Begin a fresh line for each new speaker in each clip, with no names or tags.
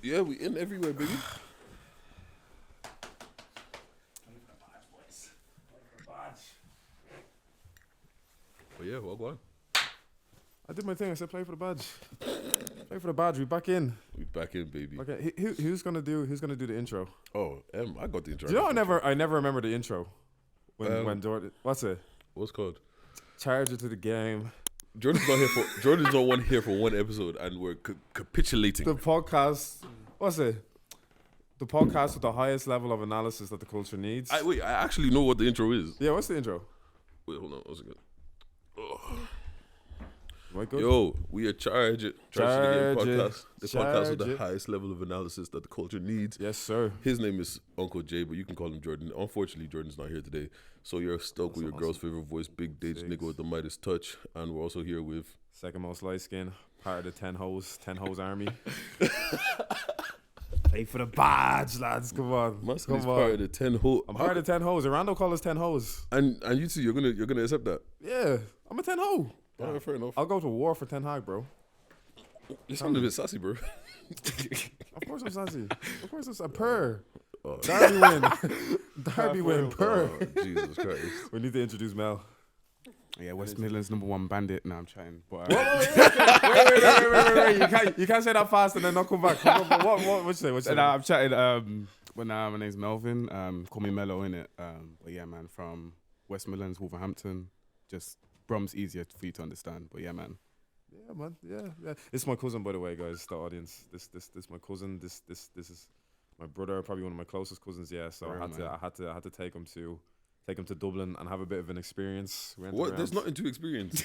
Yeah, we in everywhere, baby. But yeah, well, go on.
I did my thing. I said play for the badge. Play for the badge. We back in.
We back in, baby.
Okay. Who's gonna do the intro?
Oh, I got the intro.
Do you know I never remember the intro when Jordan. What's it?
What's it called?
Charge it to the game.
Jordan's not here for one episode, and we're capitulating.
The podcast. What's it? The podcast with the highest level of analysis that the culture needs.
I actually know what the intro is.
Yeah, what's the intro?
Wait, hold on. One second.
Yo,
we are Charge It to the Game podcast. The podcast with the highest level of analysis that the culture needs.
Yes, sir.
His name is Uncle Jay, but you can call him Jordan. Unfortunately, Jordan's not here today, so you're stuck with your girl's favorite voice, Big Dage nigga with the Midas touch, and we're also here with
second most light skin, part of the 10 hoes army. Play for the badge, lads. Come on.
Musk is part of the 10 hoes.
I'm part of the 10 hoes. Rando call us 10 hoes.
And you two, you're gonna accept that?
Yeah, I'm a 10 hoe.
Yeah, fair enough.
I'll go to war for Ten Hag, bro.
You sound a bit sassy, bro.
Of course I'm sassy. Of course I'm sassy. Purr. Derby win. Derby win. Purr.
Oh, Jesus Christ.
We need to introduce Mel.
Yeah, West Midlands #1 bandit. Nah, I'm chatting. But
wait. You can't say that fast and then not come back. What you say?
Nah, I'm chatting. My name's Melvin. Call me Mello, innit? But yeah, man, from West Midlands, Wolverhampton. Just Brom's easier for you to understand. But yeah, man.
Yeah, man. Yeah. This is my cousin, by the way, guys. The audience. This my cousin. This is my brother. Probably one of my closest cousins. Yeah. So I had to take him to Dublin and have a bit of an experience.
What? There's nothing to experience.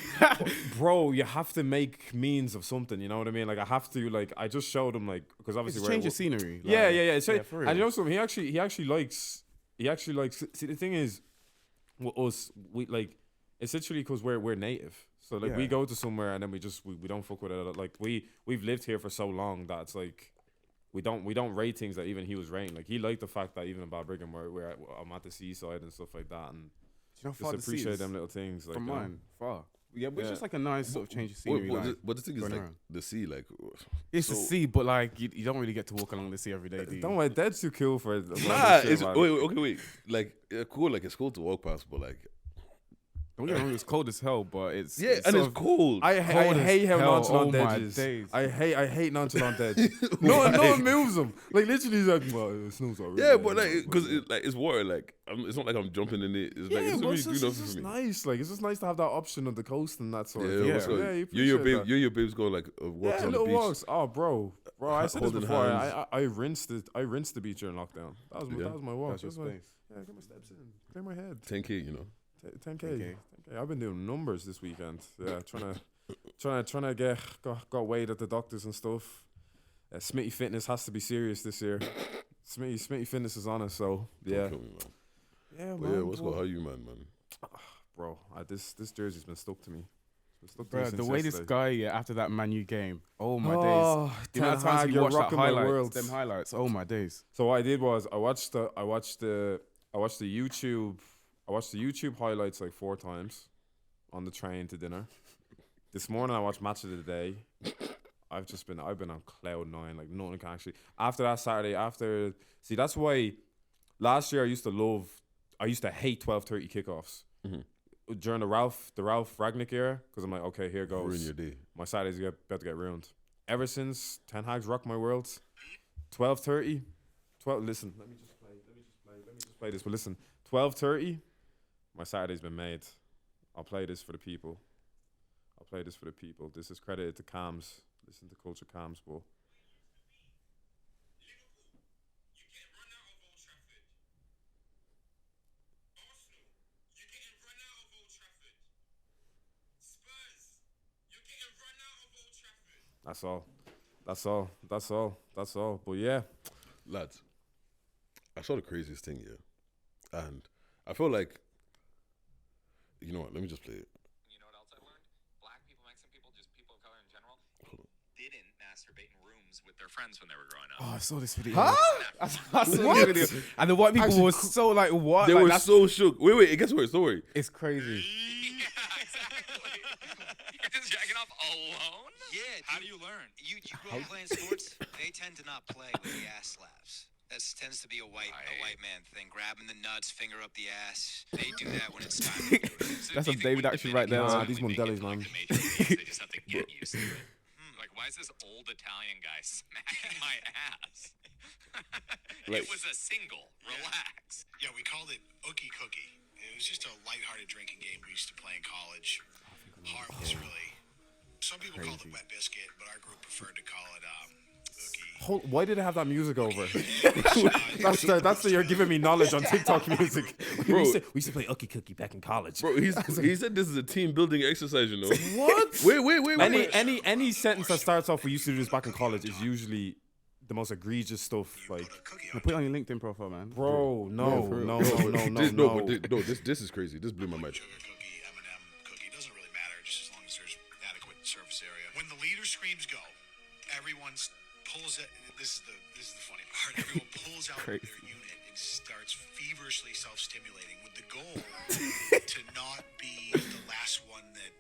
Bro, you have to make means of something, you know what I mean? Like, I have to, like, I just showed him, like, because obviously...
It's a change of scenery.
Like, yeah.
For real.
And you know something? He actually likes... See, the thing is, with us, we, like, it's literally because we're native. So, like, we go to somewhere and then we don't fuck with it. Like, we've lived here for so long that it's, like... We don't rate things that even he was rating. Like, he liked the fact that even in Balbriggan I'm at the seaside and stuff like that, and just appreciate them little things. Like,
from mine, far. Yeah, but it's just like a nice sort of change of scenery.
But the thing is, like, the sea, like...
It's the sea, but, like, you don't really get to walk along the sea every day, do you?
Don't worry, that's too cool for it.
Nah, wait. Like, cool, like, it's cool to walk past, but, like...
Don't get me wrong, it's cold as hell, but it's...
Yeah, and it's cold.
I hate how nonchalant Edge is. I hate nonchalant Edge. No one moves him. Like, literally, he's like, well, it snows already.
Yeah, but, like, because it's water, like, it's not like I'm jumping in it. It's like, it's really good enough for me.
Nice. Like, it's just nice to have that option of the coast and that sort of
thing.
Yeah,
your babes go, like, walks on the beach.
Walks. Oh, bro, I said this before. I rinsed the beach during lockdown. That was my walk.
That's your space.
Yeah, get my steps in. Clear my head.
10K, you know.
10K. I've been doing numbers this weekend. Yeah, trying to got weighed at the doctors and stuff. Smitty Fitness has to be serious this year. Smitty Fitness is on it, so yeah.
Don't kill me, man.
Yeah,
but
man.
Yeah, what's going? How you, man?
Bro, this jersey's been stuck to me.
Bro, the way this guy after that Man U game, oh my days. The amount of times he watched them highlights. Oh my days.
So what I did was I watched the YouTube highlights like 4 times on the train to dinner. This morning I watched Match of the Day. I've been on cloud 9, like nothing can actually. After that Saturday, that's why last year I used to hate 12:30 kickoffs during the Ralph Ragnick era, because I'm like, okay, here goes.
Ruin your day.
My Saturdays about to get ruined. Ever since Ten Hag's rocked my world, 12:30. Listen, let me just play this. But listen, 12:30. My Saturday's been made. I'll play this for the people. This is credited to Cams. Listen to Culture Cams, bro. That's all. But yeah.
Lads, I saw the craziest thing here. And I feel like, you know what, let me just play it.
You know what else I learned? Black people, Mexican people, just people of color in general, didn't masturbate in rooms with their friends when they were growing up.
Oh, I saw this video.
Huh?
I saw this video. And the white people were so like, what?
They were so shook. Wait, it gets worse, don't worry.
It's crazy.
Yeah, exactly. You're just jacking off alone? Yeah. How do you learn? You grew up playing sports? A10
tend to not play with the ass slaps. That tends to be a white man thing, grabbing the nuts, finger up the ass. They do that when it's time to do it.
So
That's
do
a
you think
David
when
action
the
right there.
Dominicans
Nah, these
finally make it
Mondelez,
to, like,
man.
the major leagues, they just have to get used to it. Like, why is this old Italian guy smacking my ass? It was a single. Relax.
Yeah, we called it Ookie Cookie. It was just a lighthearted drinking game we used to play in college. Harmless, really. Some people called it Wet Biscuit, but our group preferred to call it Ookie.
Why did it have that music over? That's the you're giving me knowledge on TikTok music.
Bro.
We used to play Ookie Cookie back in college.
Bro, he said this is a team building exercise, you know.
What?
Wait.
Any sentence that starts off, we used to do this back in college, is usually the most egregious stuff. Like,
Put it on your LinkedIn profile, man.
bro, no.
This is crazy. This blew my mind.
Sugar cookie, M&M cookie, doesn't really matter, just as long as there's adequate surface area. When the leader screams go, everyone pulls it. This is the funny part. Everyone pulls out their unit and starts feverishly self-stimulating with the goal to not be the last one that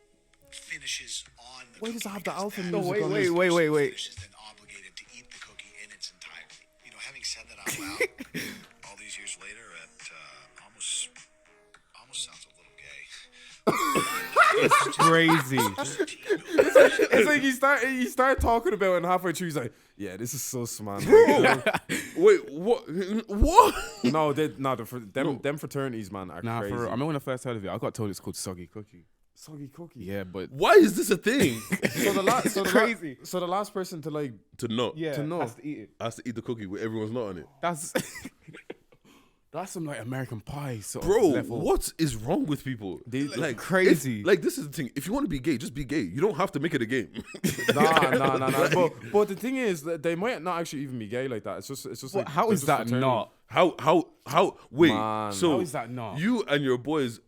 finishes on the
Why
cookie.
does it have the
because
alpha
that
music on
wait,
this?
wait.
Finishes then obligated to eat the cookie in its entirety. You know, having said that out loud, all these years later, it almost sounds a little gay.
It's crazy.
It's like you start talking about it, and halfway through he's like, "Yeah, this is so smart."
Wait, what?
No, them fraternities, man, are
Nah,
crazy.
for real. I remember when I first heard of it, I got told it's called Soggy Cookie.
Soggy cookie.
Yeah, but
Why is this a thing?
So
Crazy.
So the last person to like
To not.
yeah,
to know.
has to eat it.
Has to eat the cookie with everyone's not on it.
That's some like American Pie sort
Bro,
of level.
what is wrong with people?
like, crazy.
Like, this is the thing. If you want to be gay, just be gay. You don't have to make it a game.
Nah. But the thing is that they might not actually even be gay like that. It's just
What-
like,
how
they're
is
just
that
fraternity.
not?
How? Wait.
Man.
So
How is that not?
you and your boys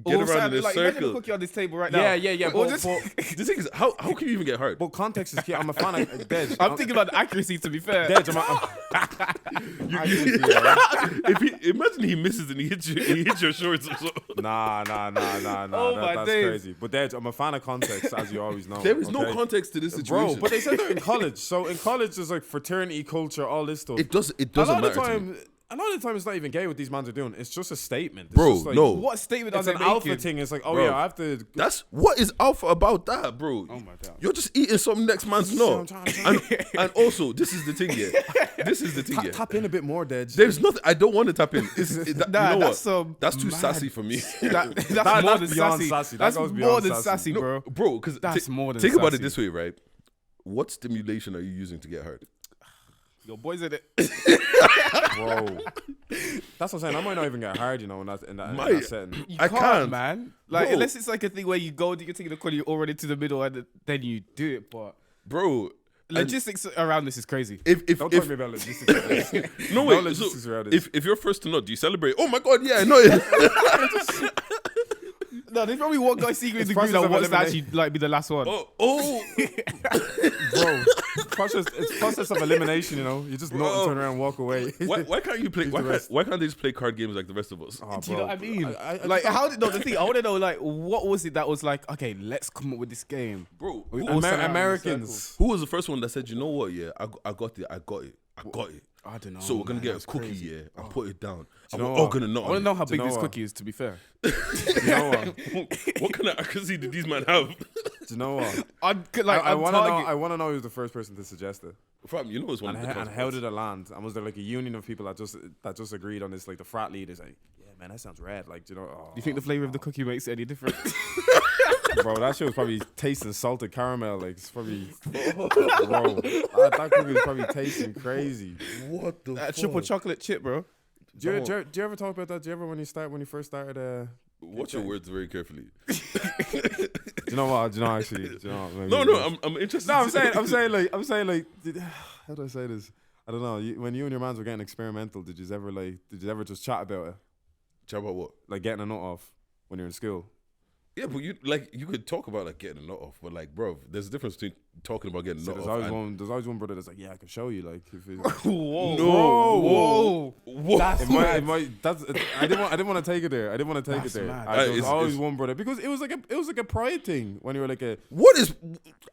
get
All
around
sad,
in a
like, imagine a
circle.
cookie on this table right now.
Yeah.
Or
But,
just-
but,
The thing is, how can you even get hard?
but context is key. I'm a fan of Dej.
I'm thinking about the accuracy. To be fair,
Dej.
Imagine he misses and he hits your shorts. Or so.
Nah.
Oh, my
That's
days.
crazy. But Dej, I'm a fan of context, as you always know.
There is no
okay?
context to this situation.
Bro, but they said they're in college. So in college, there's like fraternity culture, all this stuff.
it doesn't
a lot
matter
of the
to me.
time, a lot of the time, it's not even gay what these mans are doing. It's just a statement. It's
Bro,
just like,
no.
what statement are
It's
they
an
making?
alpha thing. It's like, oh
Bro.
yeah, I have to.
That's what is alpha about that, bro.
Oh my God.
You're just eating something next man's not. And also, this is the thing here. This is the thing here.
Tap in a bit more, Dej.
There's nothing. I don't want to tap in.
Nah,
you know
that's
what? That's too
mad.
sassy for me.
That's
that's
more than
beyond
sassy.
sassy. That
That's
goes
more
beyond
than
sassy.
sassy, bro.
Bro, because
That's more than
think about it
sassy.
this way, right? What stimulation are you using to get hard?
Your boys in it.
Bro. That's what I'm saying. I might not even get hard, you know, in that setting.
You
I can't.
man. Like,
Bro.
unless it's like a thing where you go, you're taking the corner, you're already to the middle, and then you do it. But
Bro,
logistics around this is crazy.
if
Don't talk to me about logistics.
no
No
wait,
logistics
so
around this.
if you're first to know, do you celebrate? Oh my god, yeah, I know it.
No, there's probably one guy secretly in the group
process
that
of
wants to
elimination.
actually like be the last one.
Bro, it's process of elimination, you know. You just not
Bro.
turn around and walk away.
why can't you play? Why can't they just play card games like the rest of us?
Oh,
Do you know
bro.
what I mean?
I
Like,
just-
how did the thing? I want to know, like, what was it that was like? Okay, let's come up with this game.
Bro,
We
who,
all sat around in a
Americans.
who was the first one that said, you know what? Yeah, I got it.
I don't know.
So we're gonna
man,
get a
that's
cookie,
crazy.
yeah, and put it down. And
know
we're all
what?
gonna know.
I want to know how
Do you
big
know
this
what?
cookie is. To be fair,
Do you know what?
What kind of accuracy did these men have?
Do you know what?
I
I want to know.
target-
I want to know who's the first person to suggest it,
Fam, you know it's one
and,
of the
and how did it land? And was there like a union of people that just agreed on this? Like the frat leaders, like, yeah, man, that sounds rad. Like, do you know? Oh,
Do you think the flavor of the cookie makes it any different?
bro, that shit was probably tasting salted caramel. Like, it's probably, bro, that cookie was probably tasting crazy.
What the fuck?
Triple chocolate chip, bro.
Do you ever talk about that? Do you ever when you first started?
Watch your words very carefully.
Do you know what? Do you know actually? Do you know what,
No, I'm interested.
No, I'm saying like, how do I say this? I don't know. When you and your mans were getting experimental, did you ever just chat about it,
Chat about what?
like getting a nut off when you're in school?
Yeah, but you could talk about like getting a nut off, but like, bro, there's a difference between talking about getting a
So
nut
there's
off.
always one brother that's like, yeah, I can show you. Like, if it,
Whoa. That's
it might. That's. I didn't want to take it there. I didn't want to take
That's
it there.
mad.
There's
It's-
always
it's-
one brother because it was like a pride thing when you were like a
What is?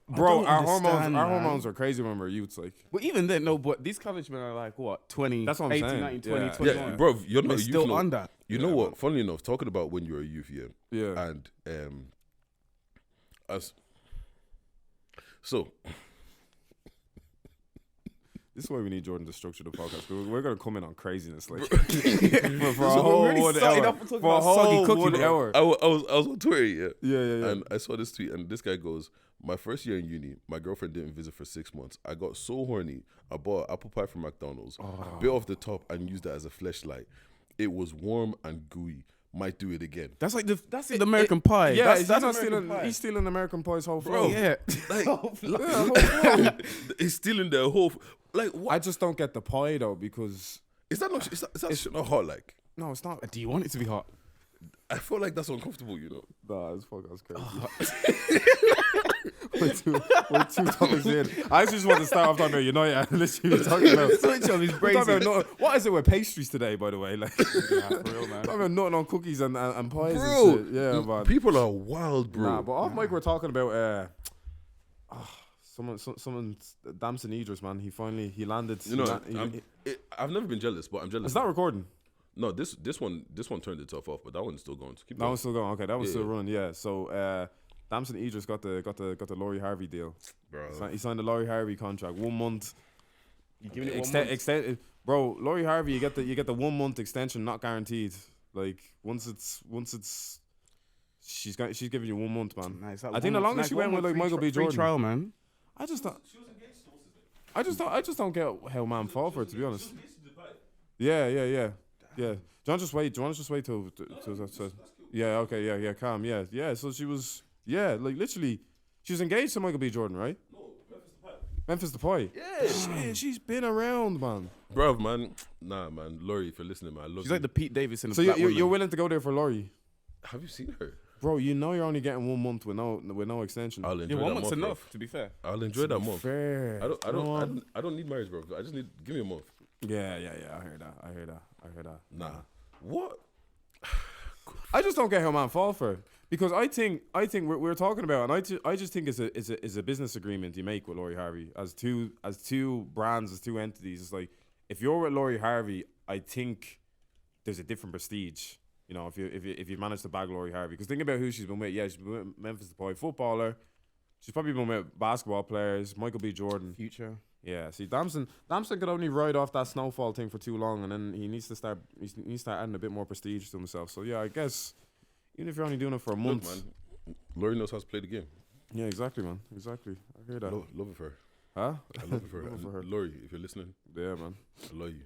bro.
don't
Our
understand,
our
man.
hormones are crazy when we're youths. Like,
But even then, no, but these college men are like, what, 20,
That's what I'm
18,
saying.
19, 20,
Yeah.
21.
Yeah, bro, you're
They're
not. You
still
know,
on that.
You know what? Funnily enough, talking about when you were a youth,
yeah.
and as so.
This is why we need Jordan to structure the podcast. We're gonna come in on craziness, like for
So
a whole
we're already
1
starting
hour.
off talking
For a
about soggy
whole
cookie,
1
bro.
hour.
I was on Twitter, yeah.
Yeah.
And I saw this tweet, and this guy goes, "My first year in uni, my girlfriend didn't visit for 6 months. I got so horny, I bought apple pie from McDonald's, bit off the top, and used it as a fleshlight. It was warm and gooey. Might do it again."
That's like that's the American Pie.
Yeah,
that's
not
American
stealing.
Pie.
He's stealing American Pie's whole
Bro.
flow.
Yeah.
Like, he's stealing their whole. Like, what?
I just don't get the pie though because
Is that not? Is that shit not hot? Like,
no, it's not.
Do you want it to be hot?
I feel like that's uncomfortable. You know.
Nah, it's fuck. That's crazy. we're two topics in. I actually just want to start off talking about United. Literally, we're talking about.
Switch on his
we're talking
brains.
about what is it with pastries today? By the way, like
Yeah, for real, man.
talking about nutting on cookies and pies
Bro,
and shit. Yeah, man.
People are wild, bro.
Nah, but off mic we're talking about someone Damson Idris, man. He landed.
You know, I've never been jealous, but I'm jealous.
Is that recording?
No, this one turned itself off, but that one's still going. So keep
That
going.
one's still going. Okay, that one's
Yeah,
still
yeah.
running. Yeah. So Damson Idris got the Laurie Harvey deal.
Bro.
He signed the Laurie Harvey contract. 1 month.
You giving it
Extend, bro. Laurie Harvey, you get the 1 month extension, not guaranteed. Like once it's she's giving you 1 month, man.
Nice.
I think the longest she went with like Michael B.
Free
Jordan.
trial, man.
I just don't get how man fall for it, to be honest. Yeah. John, just wait. Do you want to just wait till yeah, okay, yeah, calm, yeah. So she was, like literally, she was engaged to Michael B. Jordan, right? No, Memphis the Pie. Yeah. Shit, she's been around, man.
Bro, man. Nah, man. Laurie, if you're listening, man, I love
She's
you.
like the Pete Davidson of
So
black women.
you're willing to go there for Laurie?
Have you seen her?
Bro, you know you're only getting 1 month with no extension.
I'll enjoy
Yeah, 1
that
month's
month,
enough,
bro.
to be fair.
I'll enjoy that month.
Fair.
I don't need marriage, bro. I just need give me a month.
Yeah. I hear that.
Nah. What?
I just don't get how man fall for it. Because I think we're talking about, and I just think it's a business agreement you make with Laurie Harvey as two brands, as two entities. It's like if you're with Laurie Harvey, I think there's a different prestige. You know, if you manage to bag Laurie Harvey, because think about who she's been with. Yeah, she's been with Memphis the Boy footballer. She's probably been with basketball players, Michael B. Jordan.
Future.
Yeah, see, Damson could only ride off that snowfall thing for too long, and then he needs to start adding a bit more prestige to himself. So yeah, I guess even if you're only doing it for a month,
Look, man. Laurie knows how to play the game.
yeah, exactly, man, exactly. I hear that.
Love it for her.
Huh?
I love it for her.
Love it for her.
Laurie, if you're listening,
Yeah, man.
I love you.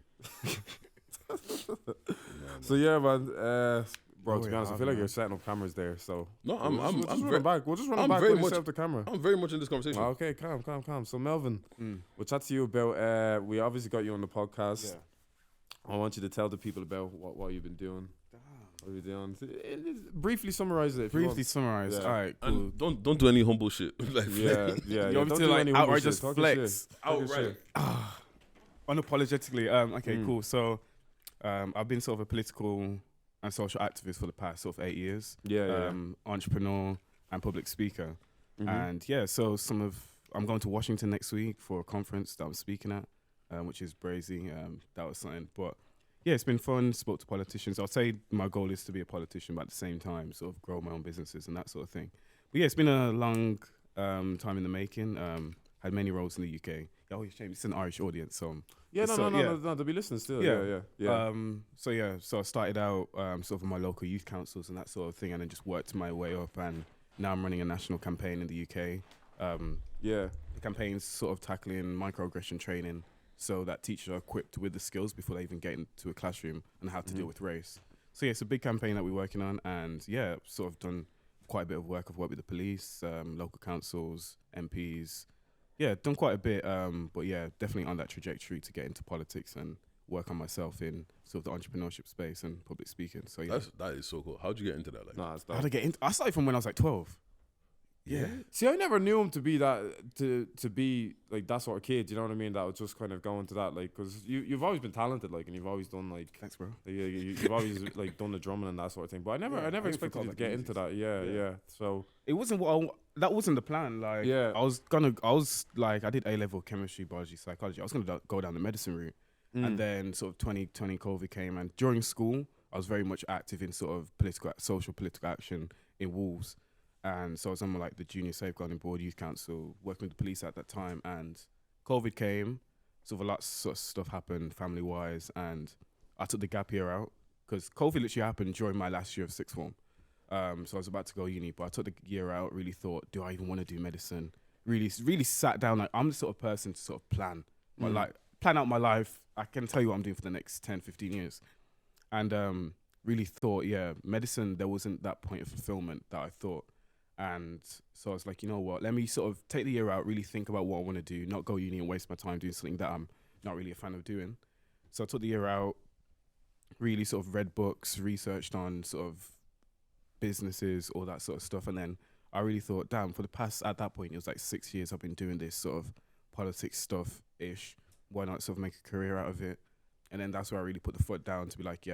So yeah, man. Bro, to
Laurie
be honest, I feel
Harvey,
like
man.
you're setting up cameras there. So
No,
we'll just run
very,
it back. We'll just run it
I'm
back
very
when you
much-
set up the camera.
I'm very much in this conversation.
Okay, calm. So Melvin, we'll chat to you about. We obviously got you on the podcast.
Yeah.
I want you to tell the people about what you've been doing. What you're doing. Briefly summarize it. If you
Briefly
want.
summarize.
Yeah.
All right, cool.
And don't do any humble shit. Like,
You
Yeah.
want me
Don't
to
do
like
any humble
outright
shit.
just
Talk your
flex?
shit. Talk your
Outright.
shit.
Unapologetically. Okay, cool. So, I've been sort of a political and social activist for the past sort of 8 years.
Yeah.
Entrepreneur and public speaker.
Mhm.
And yeah, so I'm going to Washington next week for a conference that I'm speaking at, which is Brazy. That was something. But yeah, it's been fun. Spoke to politicians. I'll say my goal is to be a politician, but at the same time, sort of grow my own businesses and that sort of thing. But yeah, it's been a long time in the making. Had many roles in the UK. Oh, shame. It's an Irish audience, so
Yeah,
so,
no, they'll be listening still. Yeah.
So I started out sort of in my local youth councils and that sort of thing, and then just worked my way up, and now I'm running a national campaign in the UK.
Yeah.
The campaign's sort of tackling microaggression training, so that teachers are equipped with the skills before they even get into a classroom and how to deal with race. So yeah, it's a big campaign that we're working on, and yeah, sort of done quite a bit of work. I've worked with the police, local councils, MPs. Yeah, done quite a bit, but yeah, definitely on that trajectory to get into politics and work on myself in sort of the entrepreneurship space and public speaking. So yeah,
that is so cool. How'd you get into that? Like,
Nah, it's
how to get into? I started from when I was like 12. Yeah.
See, I never knew him to be that to be like that sort of kid. You know what I mean? That was just kind of going to that, like, because you've always been talented, like, and you've always done like.
Thanks, bro.
You've always like done the drumming and that sort of thing. But I never expected you to get into that. Yeah. So
it wasn't that wasn't the plan. Like, I was like, I did A-level chemistry, biology, psychology. I was gonna go down the medicine route, and then sort of 2020 COVID came, and during school, I was very much active in sort of social political action in Wolves. And so I was on like the Junior Safeguarding Board, Youth Council, working with the police at that time. And COVID came, sort of a lot of stuff happened family-wise, and I took the gap year out because COVID literally happened during my last year of sixth form. So I was about to go uni, but I took the year out, really thought, do I even want to do medicine? Really sat down. Like, I'm the sort of person to sort of plan out my life. I can tell you what I'm doing for the next 10, 15 years. And really thought, medicine, there wasn't that point of fulfillment that I thought. And so I was like, you know what, let me sort of take the year out, really think about what I want to do, not go uni and waste my time doing something that I'm not really a fan of doing. So I took the year out, really sort of read books, researched on sort of businesses, all that sort of stuff. And then I really thought, damn, for the past, at that point, it was like 6 years I've been doing this sort of politics stuff-ish. Why not sort of make a career out of it? And then that's where I really put the foot down to be like,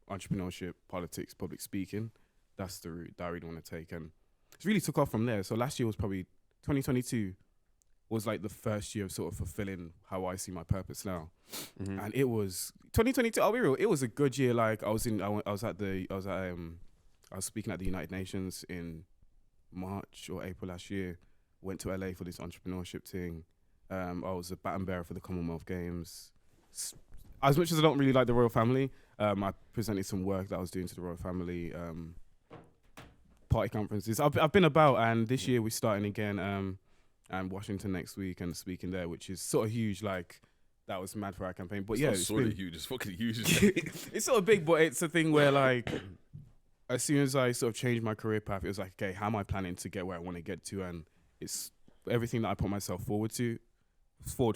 entrepreneurship, politics, public speaking, that's the route that I really want to take. And it really took off from there. So last year was probably 2022 was like the first year of sort of fulfilling how I see my purpose now. And it was 2022. I'll be real. It was a good year. Like I was speaking at the United Nations in March or April last year. Went to LA for this entrepreneurship thing. I was a baton bearer for the Commonwealth Games. As much as I don't really like the royal family, I presented some work that I was doing to the royal family. Party conferences I've been about, and this year we're starting again and Washington next week and speaking there, which is sort of huge. Like that was mad for our campaign, but it's
sort of huge. It's fucking huge.
It's sort of big, but it's a thing where like as soon as I sort of changed my career path, it was like, okay, how am I planning to get where I want to get to? And it's everything that I put myself forward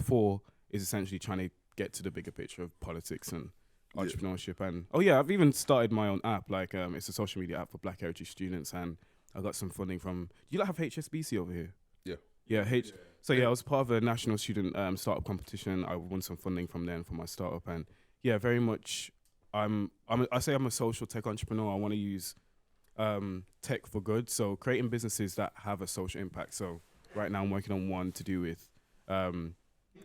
for is essentially trying to get to the bigger picture of politics and entrepreneurship. And I've even started my own app. Like it's a social media app for Black Heritage students, and I got some funding from. Do you like have HSBC over here? So I was part of a national student startup competition. I won some funding from them for my startup, and very much. I say I'm a social tech entrepreneur. I want to use tech for good. So creating businesses that have a social impact. So right now I'm working on one to do with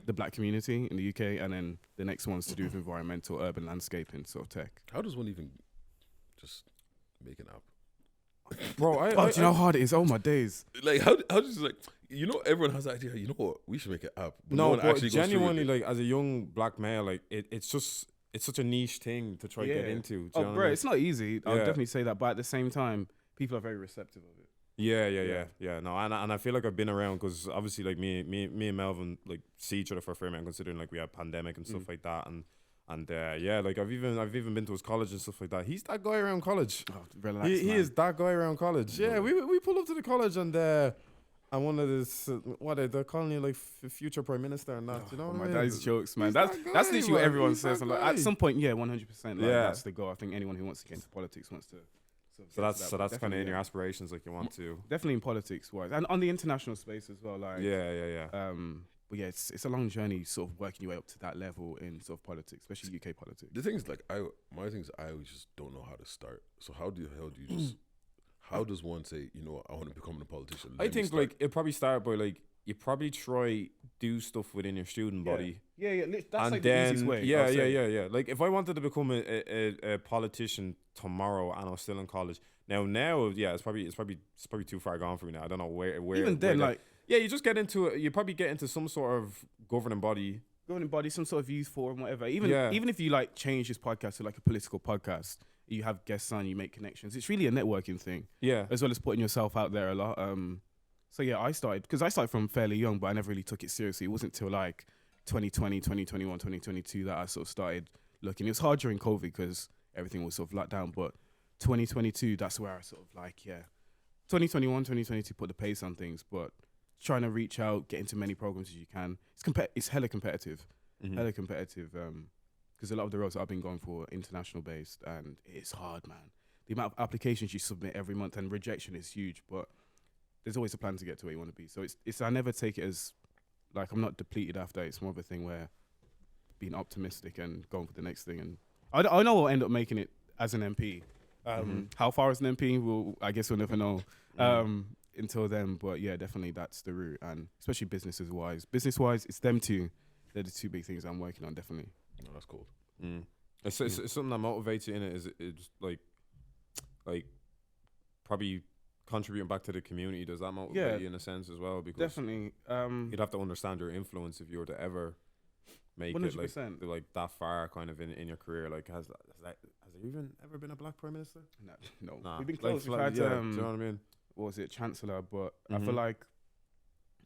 the Black community in the UK, and then the next one's to do with environmental urban landscaping, so tech.
How does one even just make an app?
Bro,
do you know how hard it is? Oh my days!
Like how does like everyone has the idea. You know what? We should make an app. But no one actually
genuinely, like as a young black male, like it's such a niche thing to try to get into.
Bro, I mean? It's not easy. I'll definitely say that, but at the same time, people are very receptive of it.
Yeah. No, and I feel like I've been around because obviously, like me and Melvin like see each other for a fair amount, considering like we have pandemic and stuff like that, and like I've even been to his college and stuff like that. He's that guy around college.
Oh, relax,
he is that guy around college. Yeah, we pull up to the college and one of this what they're calling you like future prime minister and that. You know what I mean?
My dad's jokes, man. That's literally what everyone says. Like, at some point, 100%. That's the goal. I think anyone who wants to get into politics wants to.
So that's kind of in your aspirations, like you want to
definitely in politics wise, and on the international space as well. Like but it's a long journey, sort of working your way up to that level in sort of politics, especially UK politics.
The thing is, like I always just don't know how to start. So how do you just how does one say, I want to become a politician?
I think like it probably start by like you probably try do stuff within your student body.
That's
and
like
then,
the easiest way.
Yeah. Like if I wanted to become a politician tomorrow and I was still in college, now it's probably too far gone for me now. I don't know where
even then
you just get into it. You probably get into some sort of governing body,
some sort of youth forum, whatever. Even if you like change this podcast to like a political podcast, you have guests on, you make connections. It's really a networking thing. Yeah, as well as putting yourself out there a lot. So I started from fairly young, but I never really took it seriously. It wasn't till like 2020, 2021, 2022 that I sort of started looking. It was hard during COVID because everything was sort of locked down, but 2022, that's where I sort of 2021, 2022 put the pace on things, but trying to reach out, get into many programs as you can. It's hella competitive, because a lot of the roles I've been going for are international based, and it's hard, man. The amount of applications you submit every month and rejection is huge, but there's always a plan to get to where you want to be. So it's I never take it as like I'm not depleted after. It's more of a thing where being optimistic and going for the next thing. And I know I'll end up making it as an MP. How far as an MP? I guess we'll never know until then. But yeah, definitely that's the route. And especially business wise, it's them two. They're the two big things I'm working on. Definitely.
No, that's cool.
It's something that motivates you in it. It's like probably contributing back to the community. Does that motivate you in a sense as well? Because
definitely,
you'd have to understand your influence if you were to ever make
100%.
it like that far kind of in your career. Like has there even ever been a black prime minister?
No.
Nah.
We've been close.
Like,
We've had
do you know what I mean?
what was it, Chancellor? But I feel like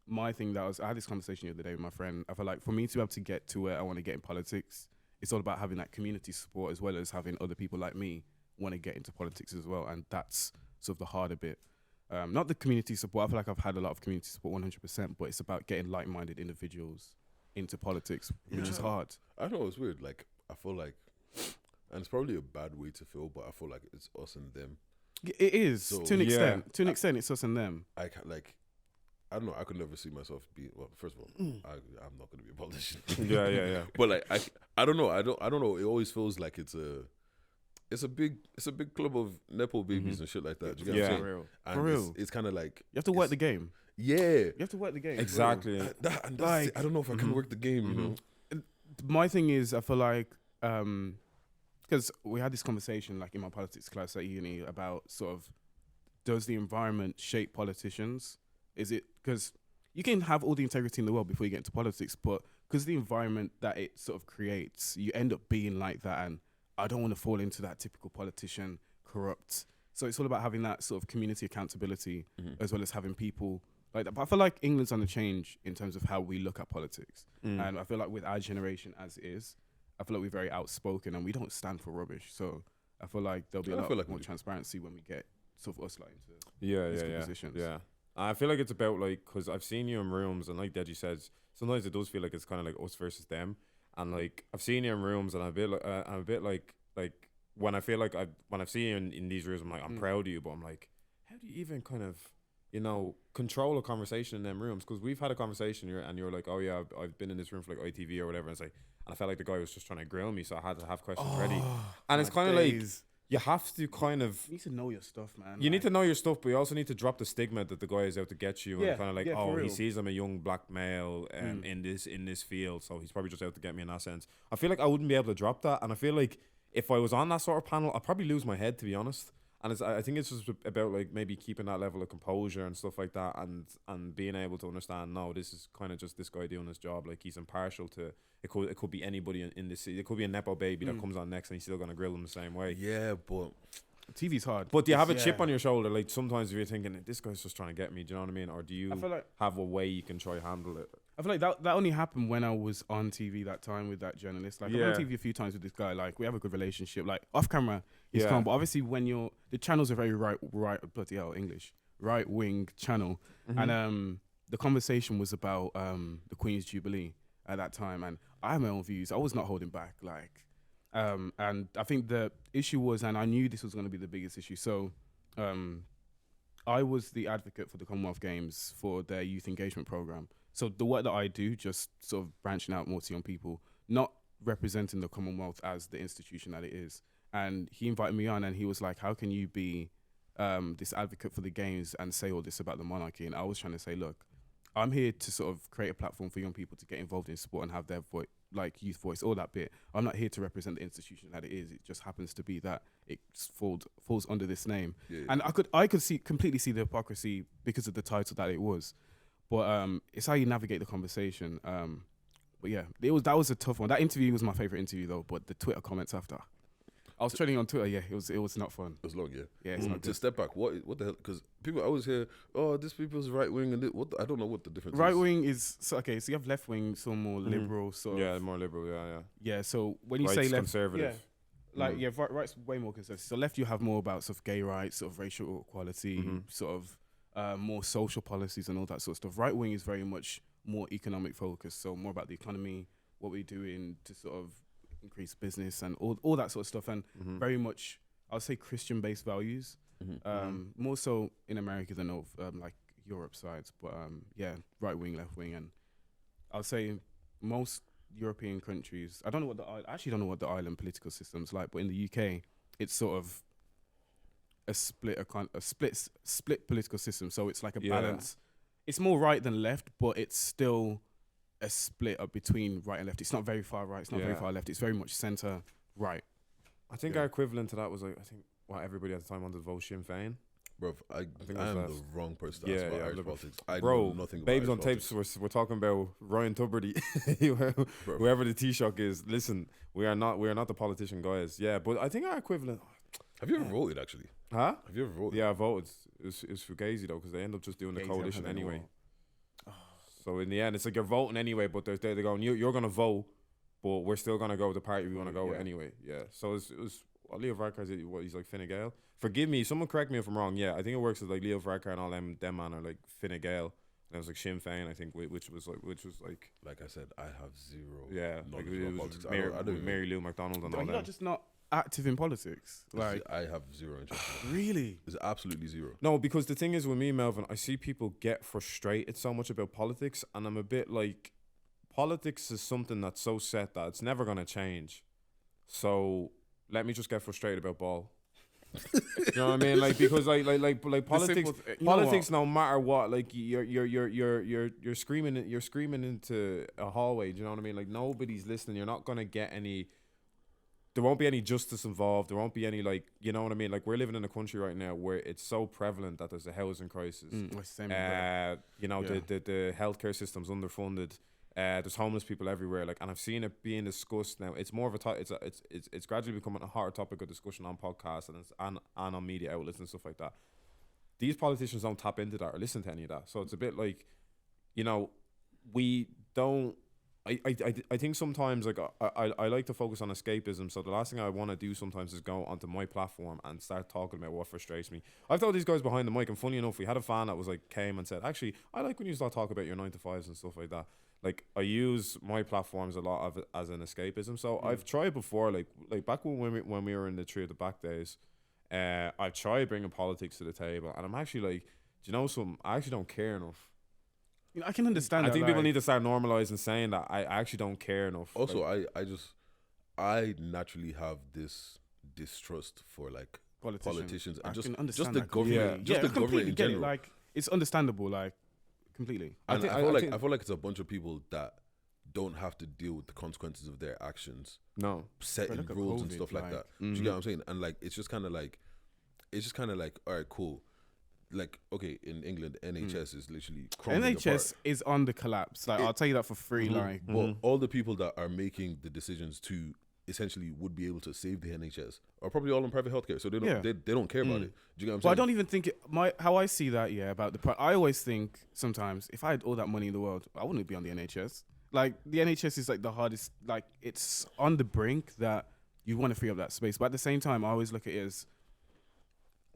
my thing I had this conversation the other day with my friend. I feel like for me to be able to get to where I want to get in politics, it's all about having that community support as well as having other people like me want to get into politics as well. And that's sort of the harder bit. Not the community support. I feel like I've had a lot of community support 100%, but it's about getting like-minded individuals into politics, which is hard.
I know it's weird. Like I feel like, and it's probably a bad way to feel, but I feel like it's us and them.
It is
So,
to an extent. To an extent, it's us and them.
I can't like. I don't know. I could never see myself being. Well, first of all, I'm not going to be a politician.
yeah.
But like, I don't know. I don't know. It always feels like it's a big club of nepo babies and shit like that. Do you get what I'm saying? And
For real.
It's kind of like
You have to work the game.
Yeah,
You have to work the game.
Exactly.
and that's it. I don't know if I can work the game. You know.
My thing is, I feel like, because we had this conversation like in my politics class at uni about sort of, does the environment shape politicians? Is it, because you can have all the integrity in the world before you get into politics, but because the environment that it sort of creates, you end up being like that. And I don't want to fall into that typical politician, corrupt. So it's all about having that sort of community accountability as well as having people like that. But I feel like England's on the change in terms of how we look at politics. And I feel like with our generation as is, I feel like we're very outspoken and we don't stand for rubbish. So I feel like there'll be a lot more transparency when we get sort of us like into these positions.
Yeah. I feel like it's about like, because I've seen you in rooms and like Deji says, sometimes it does feel like it's kind of like us versus them. And like I've seen you in rooms and I'm a bit like when I feel like when I've seen you in these rooms, I'm like, I'm proud of you, but I'm like, how do you even kind of, control a conversation in them rooms? Because we've had a conversation here and you're like, oh yeah, I've been in this room for like ITV or whatever. And it's like, and I felt like the guy was just trying to grill me, so I had to have questions ready. And it's kind of like, you have to kind of...
You need to know your stuff, man.
You need to know your stuff, but you also need to drop the stigma that the guy is out to get you. And kind of like, he sees I'm a young black male in this field, so he's probably just out to get me in that sense. I feel like I wouldn't be able to drop that. And I feel like if I was on that sort of panel, I'd probably lose my head, to be honest. And I think it's just about like maybe keeping that level of composure and stuff like that, and being able to understand, no, this is kind of just this guy doing his job. Like he's impartial to it could be anybody in this. It could be a nepo baby that comes on next, and he's still gonna grill them the same way.
Yeah, but
TV's hard.
But do you have a chip on your shoulder? Like sometimes if you're thinking this guy's just trying to get me, do you know what I mean? Or do you have a way you can try handle it?
I feel like that only happened when I was on TV that time with that journalist. Like I'm on TV a few times with this guy. Like we have a good relationship. Like off camera, he's calm. But obviously when the channels are very right wing channel, and the conversation was about the Queen's Jubilee at that time, and I have my own views. I was not holding back. Like, and I think the issue was, and I knew this was going to be the biggest issue. So, I was the advocate for the Commonwealth Games for their youth engagement program. So the work that I do, just sort of branching out more to young people, not representing the Commonwealth as the institution that it is. And he invited me on and he was like, how can you be this advocate for the games and say all this about the monarchy? And I was trying to say, look, I'm here to sort of create a platform for young people to get involved in sport and have their voice, like youth voice, all that bit. I'm not here to represent the institution that it is. It just happens to be that it falls under this name. Yeah. And I could completely see the hypocrisy because of the title that it was. But it's how you navigate the conversation. But yeah, that was a tough one. That interview was my favorite interview though. But the Twitter comments after, I was trending on Twitter. Yeah, it was not fun.
It was long. Yeah,
it's not good.
To step back, what the hell? Because people always hear, oh, this people's right wing and I don't know what the difference.
Right wing is so you have left wing, so more liberal. So
more liberal.
Yeah. So when you
right's
say left,
conservative.
Right's way more conservative. So left, you have more about sort of gay rights, sort of racial equality, sort of. More social policies and all that sort of stuff. Right wing is very much more economic focused, so more about the economy, what we're doing to sort of increase business and all that sort of stuff, and very much I would say Christian-based values, more so in America than of like Europe sides, but right wing, left wing, and I would say most European countries. I actually don't know what the island political system's like, but in the UK, it's sort of a split political system. So it's like a balance. It's more right than left, but it's still a split up between right and left. It's not very far right. It's not very far left. It's very much centre right.
I think our equivalent to that was like, I think everybody at the time wanted to vote Sinn Féin.
Bro, I am the wrong person to ask about Irish politics. I
bro,
know nothing about
Babes
Irish
on
politics.
Tapes, we're talking about Ryan Tuberty, whoever the Taoiseach is. Listen, we are not the politician guys. Yeah, but I think our equivalent.
Have you ever voted, actually?
Huh?
Have you ever voted?
Yeah, I voted. It was Fugazi, though, because they end up just doing the coalition anyway. So in the end, it's like you're voting anyway, but they're going, you're going to vote, but we're still going to go with the party we want to go with anyway. Yeah. So it was Leo Varadkar, he's like Fine Gael. Forgive me, someone correct me if I'm wrong. Yeah, I think it works as like Leo Varadkar and all them man are like Fine Gael. And it was like Sinn Féin, I think, which was like.
Like I said, I have zero.
Yeah, like
knowledge about politics.
Mary,
I don't
Mary Lou McDonald and all
You're
that.
not just not active in politics. Like,
I have zero interest in it.
really?
It's absolutely zero.
No, because the thing is with me, Melvin, I see people get frustrated so much about politics, and I'm a bit like, politics is something that's so set that it's never gonna change. So let me just get frustrated about ball. You know what I mean? Like, because like politics, politics, no matter what, like you're screaming into a hallway. Do you know what I mean? Like, nobody's listening. You're not gonna get any. There won't be any justice involved. There won't be any, like, you know what I mean? Like, we're living in a country right now where it's so prevalent that there's a housing crisis. You know, the healthcare system's underfunded. There's homeless people everywhere. Like, and I've seen it being discussed now. It's more of it's gradually becoming a harder topic of discussion on podcasts and on media outlets and stuff like that. These politicians don't tap into that or listen to any of that. So it's a bit like, you know, we don't. I think sometimes, like, I like to focus on escapism. So the last thing I want to do sometimes is go onto my platform and start talking about what frustrates me. I've told these guys behind the mic, and funny enough, we had a fan that was like, came and said, actually, I like when you start talking about your 9-to-5s and stuff like that. Like, I use my platforms a lot of it as an escapism. So I've tried before, like back when we were in the Three at the Back days, I've tried bringing politics to the table, and I'm actually like, do you know something? I actually don't care enough.
You know, I can understand.
I think people need to start normalizing saying that I actually don't care enough.
Also, like, I naturally have this distrust for like politicians and just the government, the government in general.
Like, it's understandable, like, completely.
I feel like it's a bunch of people that don't have to deal with the consequences of their actions.
No,
setting rules and stuff like that. Do you get what I'm saying? And like, it's just kind of like, all right, cool. Like, okay, in England, NHS is literally crumbling apart.
Is on the collapse. Like, I'll tell you that for free. Like,
but all the people that are making the decisions to essentially would be able to save the NHS are probably all in private healthcare, so they don't care about it. Do you get what I'm saying?
Well, I don't even think how I see that. Yeah, about I always think sometimes if I had all that money in the world, I wouldn't be on the NHS. Like, the NHS is like the hardest. Like, it's on the brink that you want to free up that space, but at the same time, I always look at it as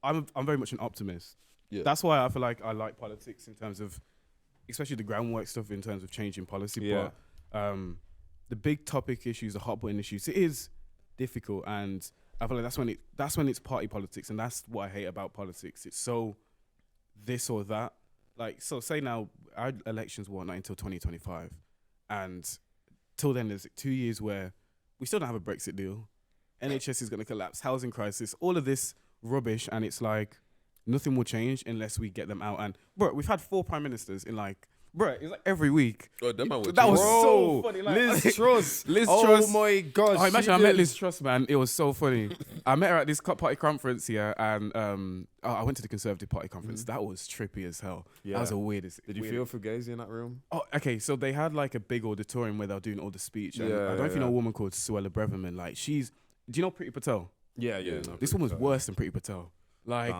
I'm very much an optimist. Yeah. That's why I feel like I like politics in terms of, especially the groundwork stuff in terms of changing policy. Yeah. But the big topic issues, the hot button issues, it is difficult, and I feel like that's when it's party politics, and that's what I hate about politics. It's so this or that. Like, so say now our elections were not until 2025, and till then there's 2 years where we still don't have a Brexit deal. NHS is going to collapse, housing crisis, all of this rubbish, and it's like, nothing will change unless we get them out. And bro, we've had 4 prime ministers in like, bro, it's like every week.
Oh, that
was so funny. Like,
Liz Truss.
Liz
Truss.
Oh
my gosh.
Oh, imagine I met Liz Truss, man. It was so funny. I met her at this party conference here, and I went to the Conservative Party conference. That was trippy as hell. Yeah. That was the weirdest.
Did you feel Fugazi in that room?
Oh, okay. So they had like a big auditorium where they were doing all the speech. And I don't know if you know a woman called Suella Braverman. Like, do you know Priti Patel?
Yeah.
This woman's worse than Priti Patel. Like,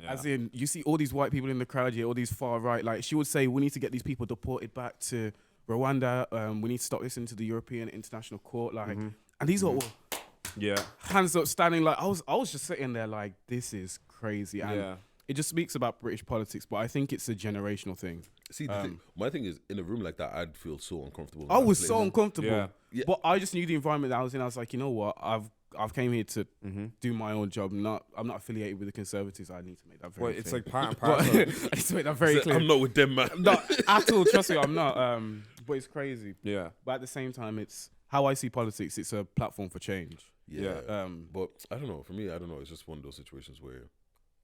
as in, you see all these white people in the crowd, all these far right. Like, she would say, we need to get these people deported back to Rwanda. We need to stop listening to the European International Court. Like, and these are all hands up, standing. Like, I was just sitting there like, this is crazy. And it just speaks about British politics, but I think it's a generational thing.
See, my thing is, in a room like that, I'd feel so uncomfortable. in
I
that
was
place.
so uncomfortable.
Yeah.
Yeah.
But I just knew the environment that I was in. I was like, you know what? I've came here to do my own job. I'm not affiliated with the Conservatives. I need to make that very
Well,
clear.
it's like part and
But
parcel.
I need to make that very clear.
I'm not with them, man.
Not at all. Trust me, I'm not. But it's crazy.
Yeah.
But at the same time, it's how I see politics. It's a platform for change.
Yeah. But I don't know. For me, I don't know. It's just one of those situations where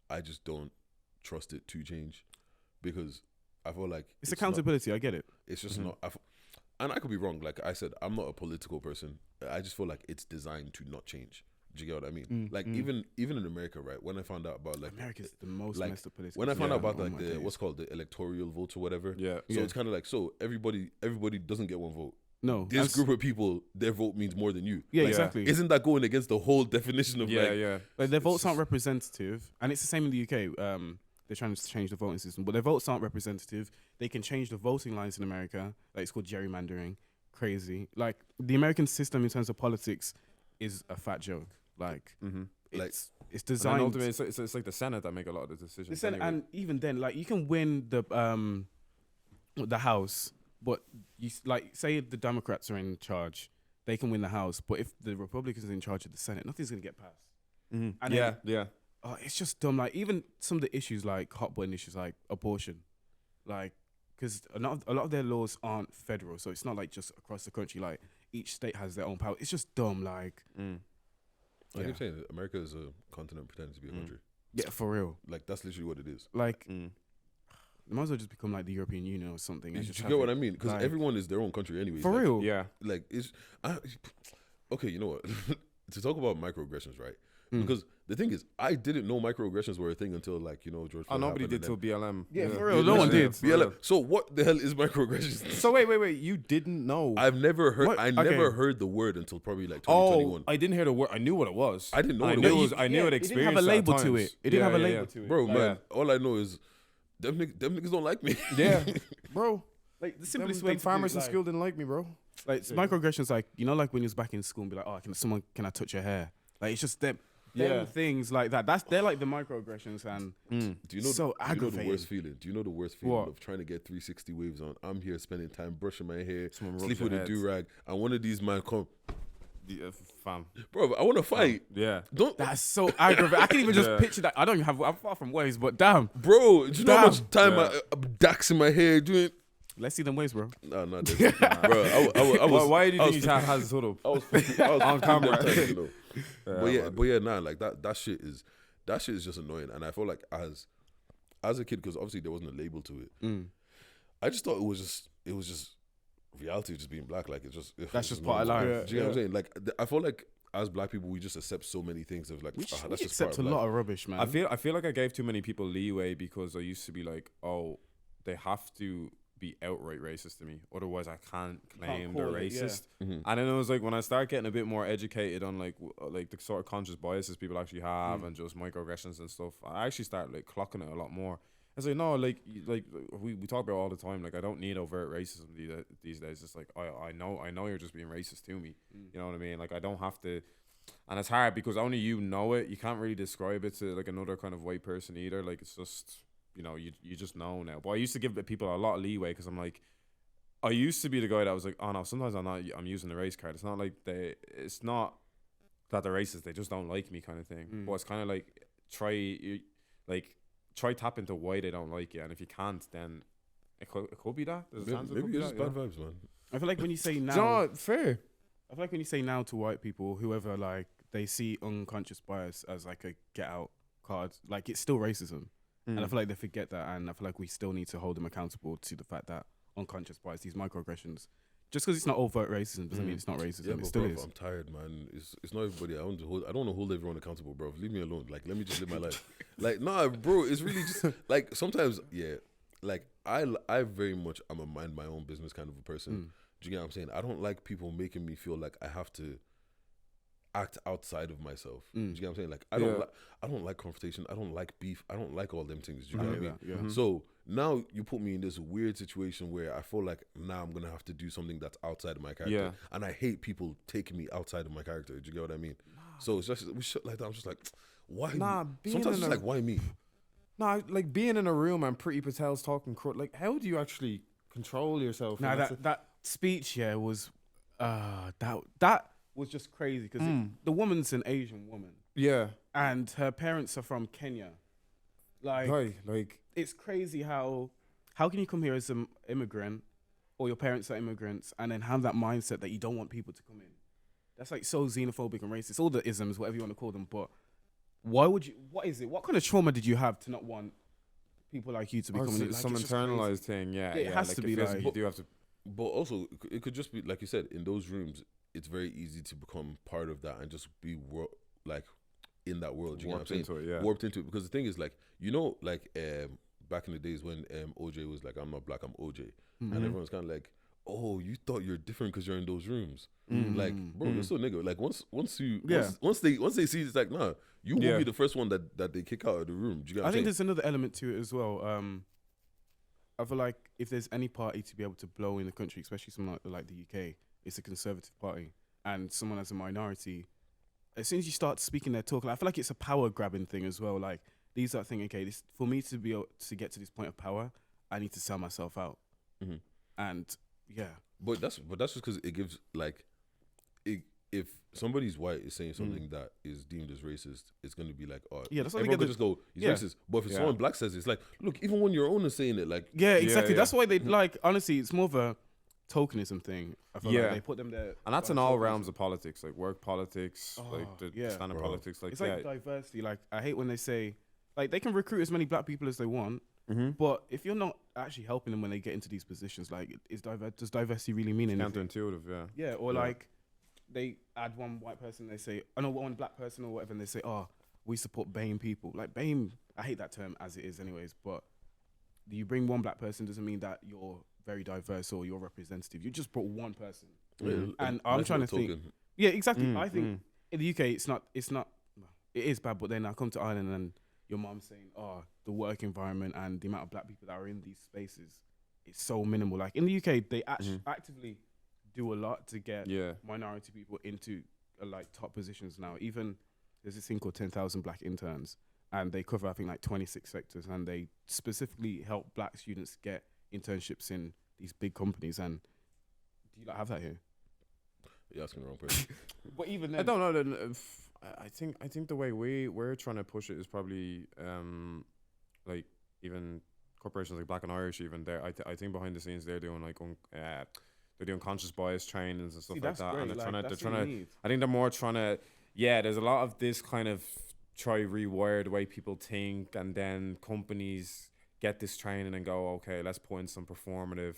I just don't trust it to change because I feel like
It's accountability. I get it.
It's just not. And I could be wrong. Like I said, I'm not a political person. I just feel like it's designed to not change. Do you get what I mean? Like even in America, right? When I found out about like
America's the most
like,
messed up political.
when I found out about
Oh
like
my
the
days.
what's called the electoral votes or whatever.
Yeah.
So it's kind of like everybody doesn't get one vote.
No,
This group of people, their vote means more than you.
Yeah,
Like,
exactly.
Isn't that going against the whole definition of like?
Yeah.
Like their votes aren't representative, and it's the same in the UK. They're trying to change the voting system, but their votes aren't representative. They can change the voting lines in America. Like it's called gerrymandering. Crazy. Like the American system in terms of politics is a fat joke. Like it's
And
designed.
ultimately, it's like the Senate that make a lot of the decisions. Anyway.
And even then, like you can win the House, but you like say the Democrats are in charge, they can win the House. But if the Republicans are in charge of the Senate, nothing's gonna get passed. And then,
yeah.
oh, it's just dumb. Like even some of the issues, like hot button issues, like abortion, like because a lot of their laws aren't federal, so it's not like just across the country. Like each state has their own power. It's just dumb. Like
I keep saying that America is a continent pretending to be a country.
yeah, for real.
Like that's literally what it is.
Like they might as well just become like the European Union or something.
Do
and
you
just
get
have
what
it.
I mean? Because
Like,
everyone is their own country anyway.
for
like,
real.
Yeah.
Like okay. You know what? To talk about microaggressions, right? Because the thing is, I didn't know microaggressions were a thing until like George Floyd
Nobody
happened
did till
and
BLM.
Yeah, for real. No one did.
then- BLM. So what the hell is microaggressions?
So wait. You didn't know?
I've never heard.
What?
I
Okay.
never heard the word until probably like 2021.
I didn't hear the word. I knew what it was.
I didn't know
I
what it
knew
was.
I knew it.
It didn't have
Experienced
a
at
label to
times.
it. It didn't have a
Yeah,
label
yeah.
to it.
Bro, man,
Yeah.
all I know is them niggas don't like me.
Yeah, bro.
Like the
Them,
simplest way
them
to
farmers
do
in
it,
school didn't like me, bro.
like microaggressions, like you know, like when you was back in school and be like, oh, can I touch your hair? Like it's just them
Yeah.
things like that. They're like the microaggressions, and
Do you know?
So
do you know the
aggravating.
worst feeling? Do you know the worst feeling
What?
of trying to get 360 waves on? I'm here spending time brushing my hair,
Someone rubs
sleeping with
your
a
head.
do rag, and one of these man come,
Yeah, fam.
bro. I want to fight.
Yeah.
Don't,
that's so aggravating. I can even just
Yeah.
picture that. I don't even have. I'm far from waves, but damn.
bro. Do you know how much time
Yeah.
I'm daxing my hair doing?
Let's see them waves, bro.
No, bro. I was.
Why do you
I
think
was
his hat has his hood up?
I was
On camera?
Times, you know. But yeah, nah, like that shit is just annoying, and I feel like as a kid, because obviously there wasn't a label to it. I just thought it was just reality, just being black. Like
That's just part of life.
Do you know what I'm saying? Like I feel like as black people, we just accept so many things of like
We
that's
we
just
accept
part
a
of
lot
life.
of rubbish, man.
I feel like I gave too many people leeway because I used to be like, oh, they have to be outright racist to me, otherwise I can't claim they're
call it, yeah.
racist. And then it was like when I start getting a bit more educated on like the sort of conscious biases people actually have and just microaggressions and stuff, I actually start like clocking it a lot more. It's like no, like we talk about it all the time. Like I don't need overt racism these days. It's like I know you're just being racist to me. You know what I mean? Like I don't have to. And it's hard because only you know it. You can't really describe it to like another kind of white person either. Like it's just, you know, you just know now. But I used to give people a lot of leeway because I'm like, I used to be the guy that was like, oh no, sometimes I'm using the race card. It's not like it's not that they're racist. They just don't like me kind of thing. But it's kind of like try tap into why they don't like you. And if you can't, then it could be that. There's a chance it could
Maybe
be
it's just
that,
bad vibes, man.
I feel like when you say now,
No, fair.
I feel like when you say now to white people, whoever, like they see unconscious bias as like a get out card, like it's still racism. And I feel like they forget that, and I feel like we still need to hold them accountable to the fact that unconscious bias, these microaggressions, just because it's not overt racism doesn't mean it's not racism.
Yeah,
it
but
still
bro,
is.
I'm tired, man. It's not everybody. I don't want to hold everyone accountable, bro. Leave me alone. Like, let me just live my life. Like, nah, bro. It's really just like sometimes, yeah. Like, I very much am a mind my own business kind of a person. Do you get what I'm saying? I don't like people making me feel like I have to act outside of myself. Do you get what I'm saying? Like, I don't like confrontation. I don't like beef. I don't like all them things. Do you get what I mean?
Yeah.
So now you put me in this weird situation where I feel like now I'm gonna have to do something that's outside of my character,
Yeah.
and I hate people taking me outside of my character. Do you get what I mean? So it's just we shit like that. I'm just like, why?
Nah, being
sometimes
in
it's
a-
like, why me?
No, like being in a room and Priti Patel's talking, like how do you actually control yourself?
Now that speech, was, that was just crazy because the woman's an Asian woman.
Yeah.
And her parents are from Kenya. Like it's crazy how can you come here as an immigrant or your parents are immigrants and then have that mindset that you don't want people to come in? That's like so xenophobic and racist. All the isms, whatever you want to call them. But why would you? What is it? What kind of trauma did you have to not want people like you to be coming in? Like,
some internalized thing. Yeah,
it has to be like
you do have to.
But also, it could just be like you said, in those rooms, it's very easy to become part of that and just be like in that world. You
Warped
know what I'm saying?
into it, yeah.
Warped into it. Because the thing is, like, back in the days when OJ was like, I'm not black, I'm OJ. And everyone's kind of like, oh, you thought you're different because you're in those rooms. Like, bro, you're so nigga. Like, once they see it's like, nah, you will be the first one that they kick out of the room. Do you get what
I
I'm
think
saying?
there's another element to it as well. I feel like if there's any party to be able to blow in the country, especially someone like the UK, it's a Conservative Party. And someone as a minority, as soon as you start speaking their talk, like, I feel like it's a power grabbing thing as well. Like, these are thinking, okay, this, for me to be able to get to this point of power, I need to sell myself out. And yeah.
But that's just because it gives, like, if somebody's white is saying something that is deemed as racist, it's going to be like, oh,
yeah, that's
everyone could just go, he's racist. But if someone black says it, it's like, look, even when your own is saying it, like,
yeah, exactly. That's why they like. Honestly, it's more of a tokenism thing. I feel like they put them there,
and that's in all realms of politics, like work politics, like the standard politics. Like,
it's like diversity. Like, I hate when they say, like, they can recruit as many black people as they want, but if you're not actually helping them when they get into these positions, like, does diversity really mean anything?
Counterintuitive,
yeah. Or like, they add one white person, they say, one black person or whatever, and they say, oh, we support BAME people. Like, BAME, I hate that term as it is anyways, but you bring one black person doesn't mean that you're very diverse or you're representative. You just brought one person. And I'm trying to think. Yeah, exactly. I think in the UK, it's not, it is bad, but then I come to Ireland and your mom's saying, oh, the work environment and the amount of black people that are in these spaces is so minimal. Like, in the UK, they actively do a lot to get minority people into like top positions now. Even there's this thing called 10,000 black interns, and they cover, I think, like 26 sectors, and they specifically help black students get internships in these big companies. And do you like have that here?
You're asking the wrong person.
But even then,
I don't know. I think the way we're trying to push it is probably like even corporations like Black and Irish, even there. I think behind the scenes they're doing like they're doing conscious bias trainings and stuff like that.
Great.
And they're
like,
trying to. I think they're more trying to. Yeah, there's a lot of this kind of try rewire the way people think, and then companies get this training and go, okay, let's put in some performative,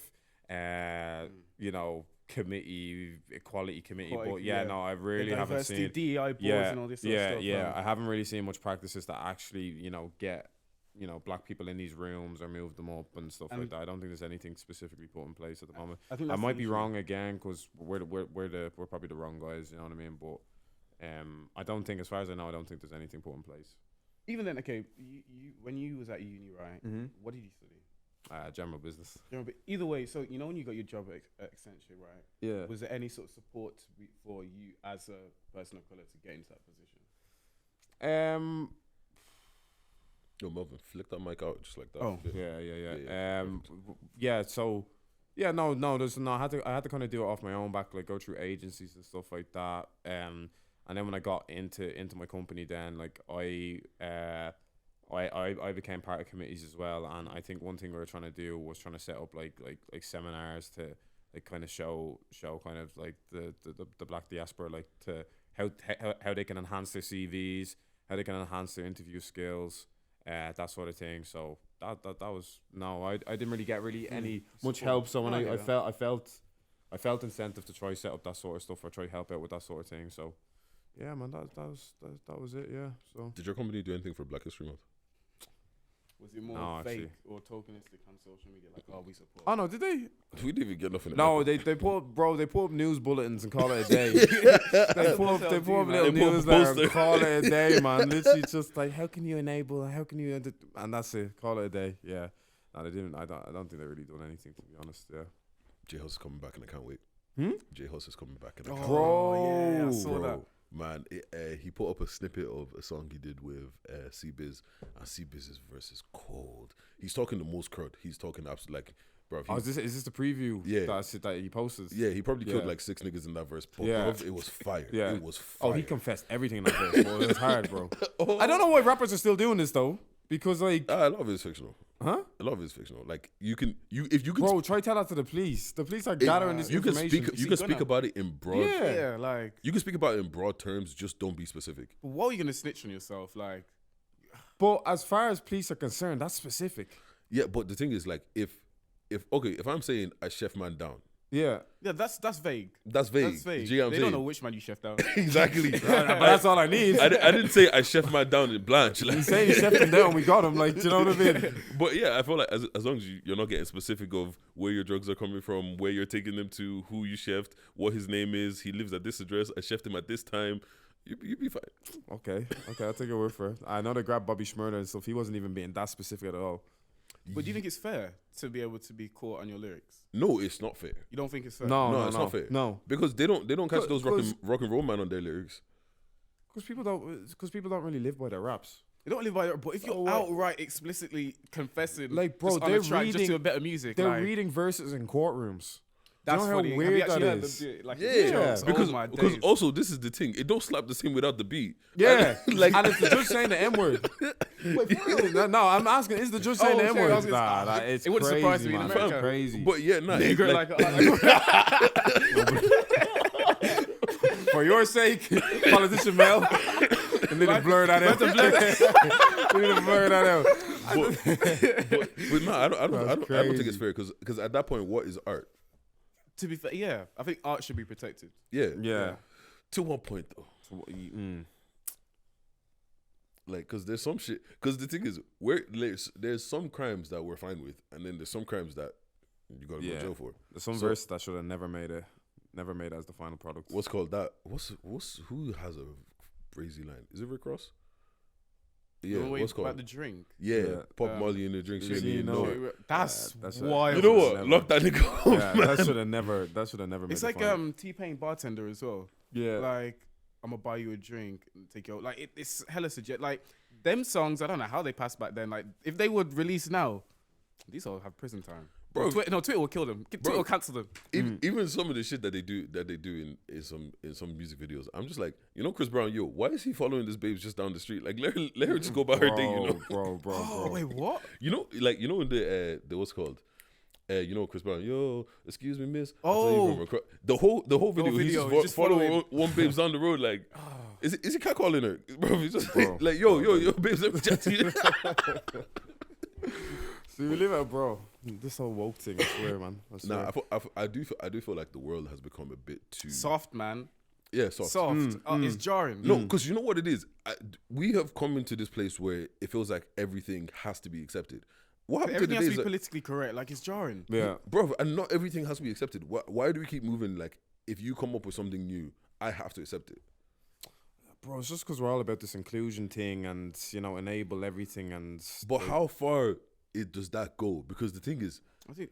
equality committee. But I really haven't seen
DEI boards and all this sort of stuff.
I haven't really seen much practices that actually, get, black people in these rooms or move them up and stuff like that. I don't think there's anything specifically put in place at the moment. I might be wrong again because we're probably the wrong guys. You know what I mean? But I don't think, as far as I know, I don't think there's anything put in place.
Even then, okay, you when you was at uni, right? What did you study?
General business.
Either way, so when you got your job at Accenture, right?
Yeah.
Was there any sort of support for you as a person of color to get into that position?
Yo, Melvin, flick that mic out just like that.
Oh, yeah. So, yeah, no. I had to kind of do it off my own back, like go through agencies and stuff like that. And then when I got into my company, then like I became part of committees as well. And I think one thing we were trying to do was trying to set up like seminars to like kind of show kind of like the black diaspora, like to how they can enhance their CVs, how they can enhance their interview skills, that sort of thing. So that was I didn't really get any much help. So when I felt incentive to try set up that sort of stuff or try help out with that sort of thing. So yeah, man, that was it. Yeah. So
did your company do anything for Black History Month?
Was it more fake or tokenistic on social media? Like, oh, we support.
Oh no, did they?
We didn't even get nothing.
No, they put up news bulletins and call it a day. they put up little news there and call it a day, man. Literally just like, how can you enable? How can you? And that's it. Call it a day. Yeah. No, they didn't. I don't think they really done anything, to be honest. Yeah.
J Hus is coming back and I can't wait. J Hus is coming back and I can't
wait. Yeah, I saw that.
Man, he put up a snippet of a song he did with C-Biz, and C-Biz's verse is cold. He's talking the most crowd. He's talking absolutely like, bro.
Is this the preview?
Yeah.
that he posted.
Yeah, he probably killed
Yeah.
like 6 niggas in that verse. But
Yeah.
bruv, it was fire.
Yeah.
It was fire.
Oh, he confessed everything in that verse. Bro. It was hard, bro. I don't know why rappers are still doing this though, because like,
A lot of it is fictional.
huh?
A lot of it is fictional. Like if you can,
Bro, try tell that to the police. The police are gathering this
you can
information.
speak. You can speak about it in broad.
Yeah.
Yeah, like,
You can speak about it in broad terms. Just don't be specific.
what are you gonna snitch on yourself? Like,
But as far as police are concerned, that's specific.
Yeah, but the thing is, like, if I'm saying I chef man down,
Yeah.
yeah, that's vague.
that's vague.
That's vague.
Do you know what
They
I'm
don't
saying?
know which man you chefed out.
Exactly.
But that's all I need.
I didn't say I chef man down in Blanche. Like,
He's saying he chefed him down. We got him. Like, do you know what I mean?
but yeah, I feel like as long as you're not getting specific of where your drugs are coming from, where you're taking them to, who you chefed, what his name is, he lives at this address, I chefed him at this time, you be fine.
Okay, I'll take your word for it. I know they grabbed Bobby Shmurda and stuff. He wasn't even being that specific at all.
But do you think it's fair to be able to be caught on your lyrics?
No, it's not fair.
You don't think it's fair?
No,
It's not fair.
No,
Because they don't catch those
Cause-
rock and roll man on their lyrics.
because people don't really live by their raps.
They don't live by it. But if you're
Oh, what?
outright explicitly confessing,
Like, bro,
just on
they're
a track just
reading-
to a better music,
They're
like,
reading verses in courtrooms.
that's
you know how
funny. Have
weird
you
that
actually heard
is?
them do it? Like,
Yeah,
it's jokes.
because
Oh my
because
days.
also this is the thing. It don't slap the same without the beat.
Yeah,
like
and it's the judge saying the N word. Wait, for real? No, I'm asking, is the judge saying the
Oh,
N
shit, I
word?
was gonna-
Nah, it's
it wouldn't
crazy,
surprise me in
man.
America.
It's crazy.
But yeah, nah,
Nigger,
like, for your sake, politician Mel, you need to blur that out. You need to blur that out.
but no, I don't think it's
crazy.
fair because at that point, what is art?
To be fair, yeah, I think art should be protected.
Yeah,
Yeah.
To what point though? Like, because there's some shit. Because the thing is, there's some crimes that we're fine with, and then there's some crimes that you gotta go to jail for.
There's some
So-
verse that should have never made as the final product.
What's called that? Who has a crazy line? Is it Rick Ross? Yeah,
When we-
what's called?
about the drink.
Yeah, pop Molly in the drink. She didn't know it.
That's
that's
wild.
You know what?
Never.
Lock that nigga up,
Yeah,
man.
that should have never. Made
It's
the
like
final.
T-Pain bartender as well.
Yeah.
Like, I'm gonna buy you a drink and take your like it's hella suggest like them songs. I don't know how they passed back then. Like if they would release now, these all have prison time.
Bro.
Twitter will kill them. Twitter will cancel them.
Even some of the shit that they do in some music videos, I'm just like, you know, Chris Brown, yo, why is he following this babe just down the street? Like, let her just go about her thing, you know.
bro.
Oh wait, what?
You know, like in the what's called, you know, Chris Brown, yo, excuse me, miss.
Oh.
the whole video, he's
video,
just,
he's just
following
following.
one babe's down the road, like, is he catcalling her, bro? He's just
Bro.
like, yo, babes, let me chat to you.
See, we live out, bro. This whole woke thing, I swear, man. I swear.
Nah, I do feel like the world has become a bit too
Soft, man.
yeah soft.
Soft. It's jarring.
No, because you know what it is. We have come into this place where it feels like everything has to be accepted. What happened
Everything
to
has
the
to
days,
be politically correct. Like it's jarring.
Yeah.
bro? And not everything has to be accepted. Why do we keep moving? Like, if you come up with something new, I have to accept it.
Bro, it's just because we're all about this inclusion thing and, you know, enable everything and...
But how far does that go? Because the thing is,
I think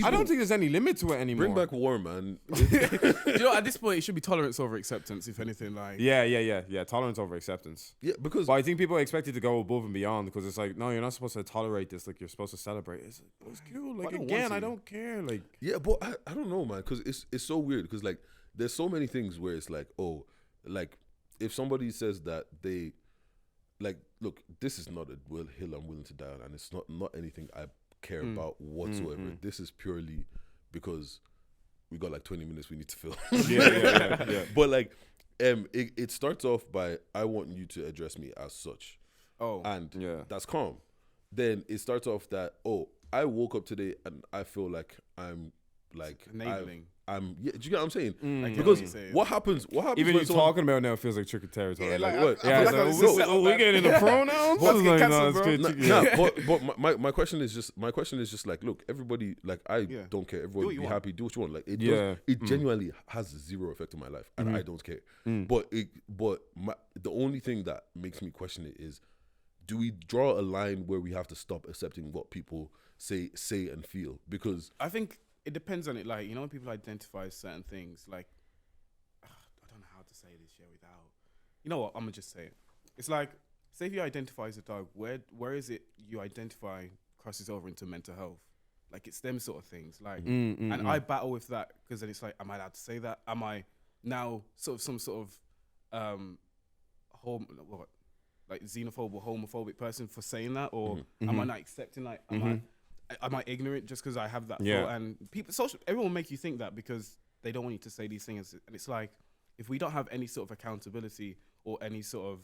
I don't think there's any limit to it anymore.
bring back war, man.
you know, at this point, it should be tolerance over acceptance, if anything. Like,
Yeah. Tolerance over acceptance.
Yeah, because
But I think people expect you to go above and beyond because it's like, no, you're not supposed to tolerate this. Like, you're supposed to celebrate. It's like, it's cool. Like,
I don't
again,
want
I
to.
don't care. Like,
yeah, but I don't know, man. Because it's so weird. Because like, there's so many things where it's like, oh, like if somebody says that they, like, look, this is not a hill I'm willing to die on, and it's not anything I care about whatsoever. This is purely because we got like 20 minutes we need to fill.
yeah.
But like, it starts off by, I want you to address me as such, and
Yeah.
that's calm. Then it starts off that, oh, I woke up today and I feel like I'm like
enabling.
I'm yeah. Do you get what I'm saying?
I get
Because
what you're saying.
what happens?
Even
when
you
someone-
talking about it now feels like tricky territory.
Yeah,
like,
like,
what?
I
Yeah,
feel like
it's
it's
like,
set up
we
back.
getting into pronouns?
Let's get
Like,
cancelled,
it's
bro.
good.
but my question is just like, look, everybody, like, I
Yeah.
don't care.
Do
Everybody
what you
be
want.
happy, do what you want. Like, it
Yeah.
it genuinely has zero effect on my life, and I don't care. But the only thing that makes me question it is, do we draw a line where we have to stop accepting what people say and feel? Because
I think it depends on it. Like, you know, when people identify certain things, like, I don't know how to say this without. you know what? I'm gonna just say it. It's like, say if you identify as a dog, where is it you identify crosses over into mental health? Like it's them sort of things. Like, and I battle with that because then it's like, am I allowed to say that? Am I now sort of some sort of like xenophobe or homophobic person for saying that, or am I not accepting? Like, am I ignorant just because I have that thought? And everyone will make you think that because they don't want you to say these things. And it's like, if we don't have any sort of accountability or any sort of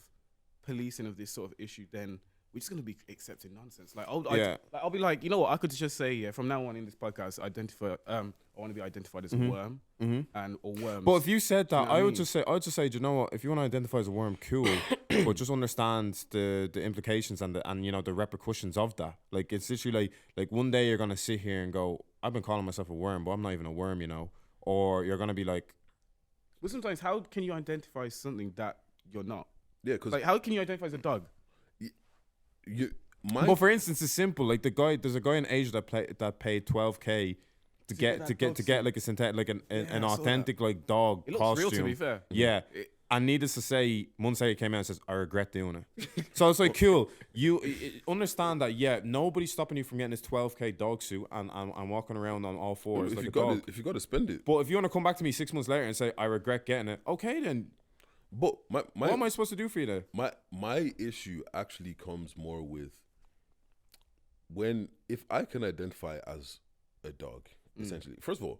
policing of this sort of issue, then we're just gonna be accepting nonsense. Like, I'll be like, you know what? I could just say, from now on in this podcast, I want to be identified as a worm or worms.
But if you said that, I would just say, do you know what? If you want to identify as a worm, cool, but just understand the implications and the repercussions of that. Like, it's literally like one day you're gonna sit here and go, I've been calling myself a worm, but I'm not even a worm, or you're gonna be like.
But sometimes, how can you identify something that you're not?
Yeah, because
like, how can you identify as a dog?
But for instance, it's simple. Like there's a guy in Asia that paid $12,000 to get like a synthetic, like an authentic like dog
it looks
costume.
real, to be fair.
Yeah. And needless to say, months later he came out and says, I regret doing it. So it's like, cool. You understand that, nobody's stopping you from getting this $12,000 dog suit and walking around on all fours like a dog.
If you got to spend it.
But if you want to come back to me 6 months later and say, I regret getting it, okay then.
But
what am I supposed to do for you then?
My issue actually comes more with if I can identify as a dog, essentially. First of all,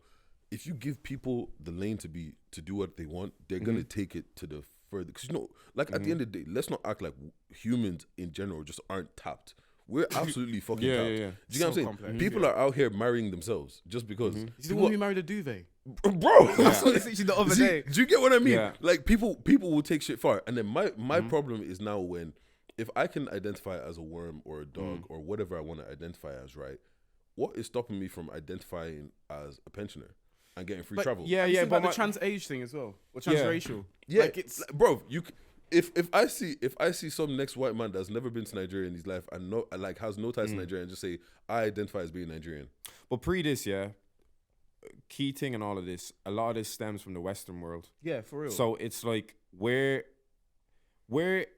if you give people the lane to do what they want, they're gonna take it to the further. Because at the end of the day, let's not act like humans in general just aren't tapped. We're absolutely fucking tapped.
Yeah.
Do you know what I'm saying?
Complex.
People are out here marrying themselves just because.
He's the one who married a duvet.
Bro,
It's literally the other day.
do you get what I mean?
Yeah.
Like people will take shit far, and then my problem is now if I can identify as a worm or a dog or whatever I want to identify as, right? What is stopping me from identifying as a pensioner and getting free travel?
But the trans age thing as well, or transracial.
Yeah,
like it's
bro. If I see some next white man that's never been to Nigeria in his life and has no ties to Nigeria and just say I identify as being Nigerian.
But pre this, key thing in all of this, a lot of this stems from the Western world.
Yeah, for real.
So it's like we're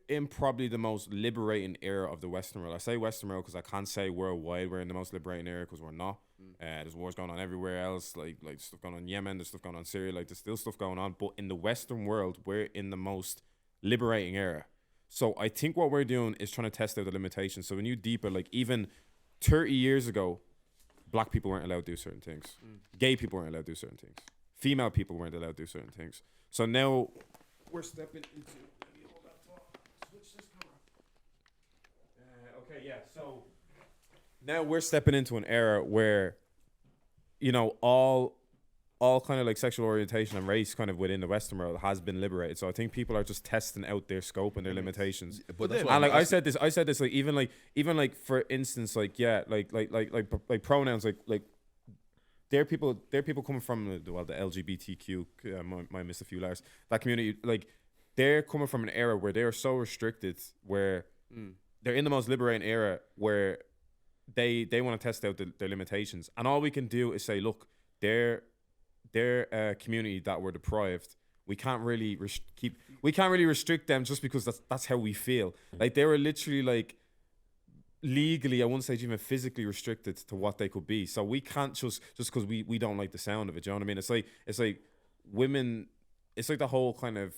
in probably the most liberating era of the Western world. I say Western world because I can't say worldwide we're in the most liberating era because we're not. There's wars going on everywhere else, like stuff going on in Yemen, there's stuff going on in Syria, like there's still stuff going on. But in the Western world, we're in the most liberating era. So I think what we're doing is trying to test out the limitations. So when you deeper, like even 30 years ago, black people weren't allowed to do certain things. Gay people weren't allowed to do certain things. Female people weren't allowed to do certain things. So now we're stepping into. Let me hold that thought. Switch this camera. Okay, yeah. So now we're stepping into an era where, all kind of like sexual orientation and race kind of within the Western world has been liberated. So I think people are just testing out their scope and their limitations.
But that's
And like I said this like even for instance like pronouns like they're people coming from the LGBTQ might miss a few letters, that community, like they're coming from an era where they're so restricted, where they're in the most liberating era where they want to test out their limitations, and all we can do is say, look, they're a community that were deprived. We can't really restrict them just because that's how we feel. Like they were literally like legally, I wouldn't say even physically restricted to what they could be. So we can't just because we don't like the sound of it. Do you know what I mean? It's like women. It's like the whole kind of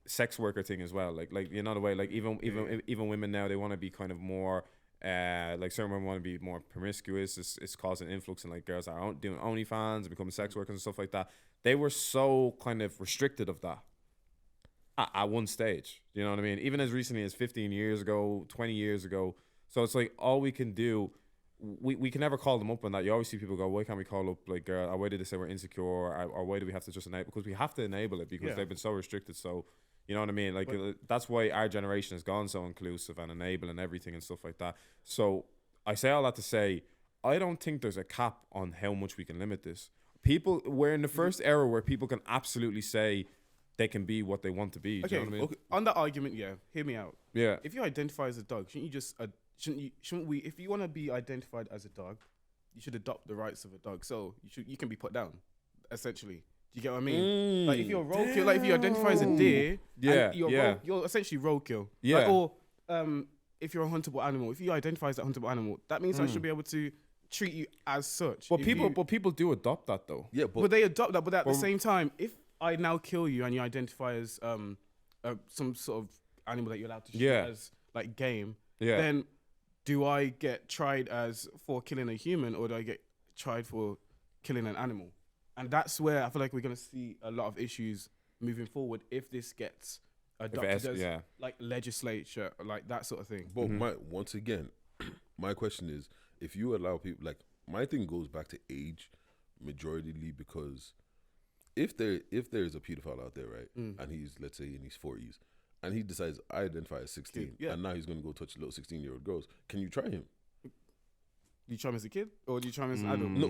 sex worker thing as well. Like the way like even women now, they want to be kind of more. Like certain women want to be more promiscuous. It's causing influx in like girls that are doing OnlyFans and becoming sex workers and stuff like that. They were so kind of restricted of that at one stage. You know what I mean? Even as recently as 15 years ago, 20 years ago. So it's like all we can do. We can never call them up on that. You always see people go, why can't we call up like girl? Or why did they say we're insecure? Or why do we have to just enable? Because we have to enable it because they've been so restricted. So. You know what I mean? Like that's why our generation has gone so inclusive and enabling everything and stuff like that. So I say all that to say, I don't think there's a cap on how much we can limit this. We're in the first era where people can absolutely say they can be what they want to be.
Okay,
Do you know what I mean?
okay. On that argument, hear me out.
Yeah.
If you identify as a dog, shouldn't we? If you want to be identified as a dog, you should adopt the rights of a dog. So you can be put down, essentially. you get what I mean? Like if you're a roadkill, like if you identify as a deer, and you're essentially roadkill.
Yeah.
Like, or if you're a huntable animal, if you identify as a huntable animal, that means I should be able to treat you as such.
But people do adopt that though.
Yeah,
But they adopt that. But at the same time, if I now kill you and you identify as some sort of animal that you're allowed to shoot as like game, then do I get tried as for killing a human, or do I get tried for killing an animal? And that's where I feel like we're going to see a lot of issues moving forward if this gets adopted as like legislature, like that sort of thing.
But once again, my question is, if you allow people, like my thing goes back to age, majoritarily, because if there is a pedophile out there, right, and he's, let's say, in his 40s, and he decides I identify as 16, and now he's going to go touch little 16-year-old girls, can you try him?
Do you try him as a kid, or do you try him as an adult?
No,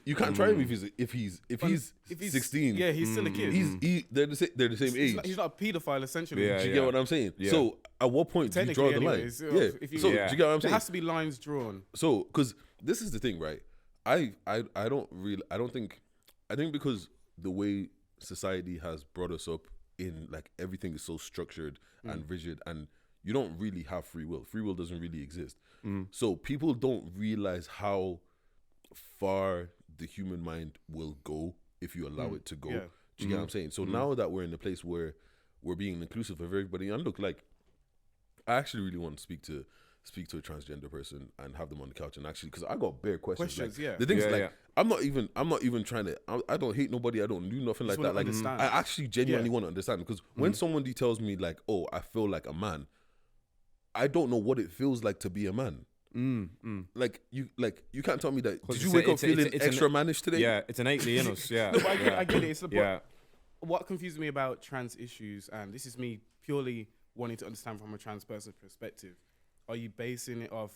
you can't try him if he's 16.
Yeah, he's still a kid.
They're the same age.
He's not a pedophile, essentially.
Do you get what I'm saying? Yeah. So at what point do you draw the line?
Anyways,
do you get what I'm saying?
There has to be lines drawn.
So, because this is the thing, right? I think because the way society has brought us up in, like, everything is so structured and rigid, and you don't really have free will. Free will doesn't really exist. So people don't realize how far the human mind will go if you allow it to go. Do you get what I'm saying? So now that we're in a place where we're being inclusive of everybody, and look, like, I actually really want to speak to a transgender person and have them on the couch, and actually, because I got bare questions. Like, the thing is, like, I'm not even trying to. I don't hate nobody. I don't do nothing like that. Like, I actually genuinely want to understand, because when somebody tells me, like, oh, I feel like a man, I don't know what it feels like to be a man. Like you can't tell me that. Did you wake up feeling extra mannish today?
Yeah, it's innately in us. Yeah,
no, but I get it. It's what confuses me about trans issues, and this is me purely wanting to understand from a trans person's perspective. Are you basing it off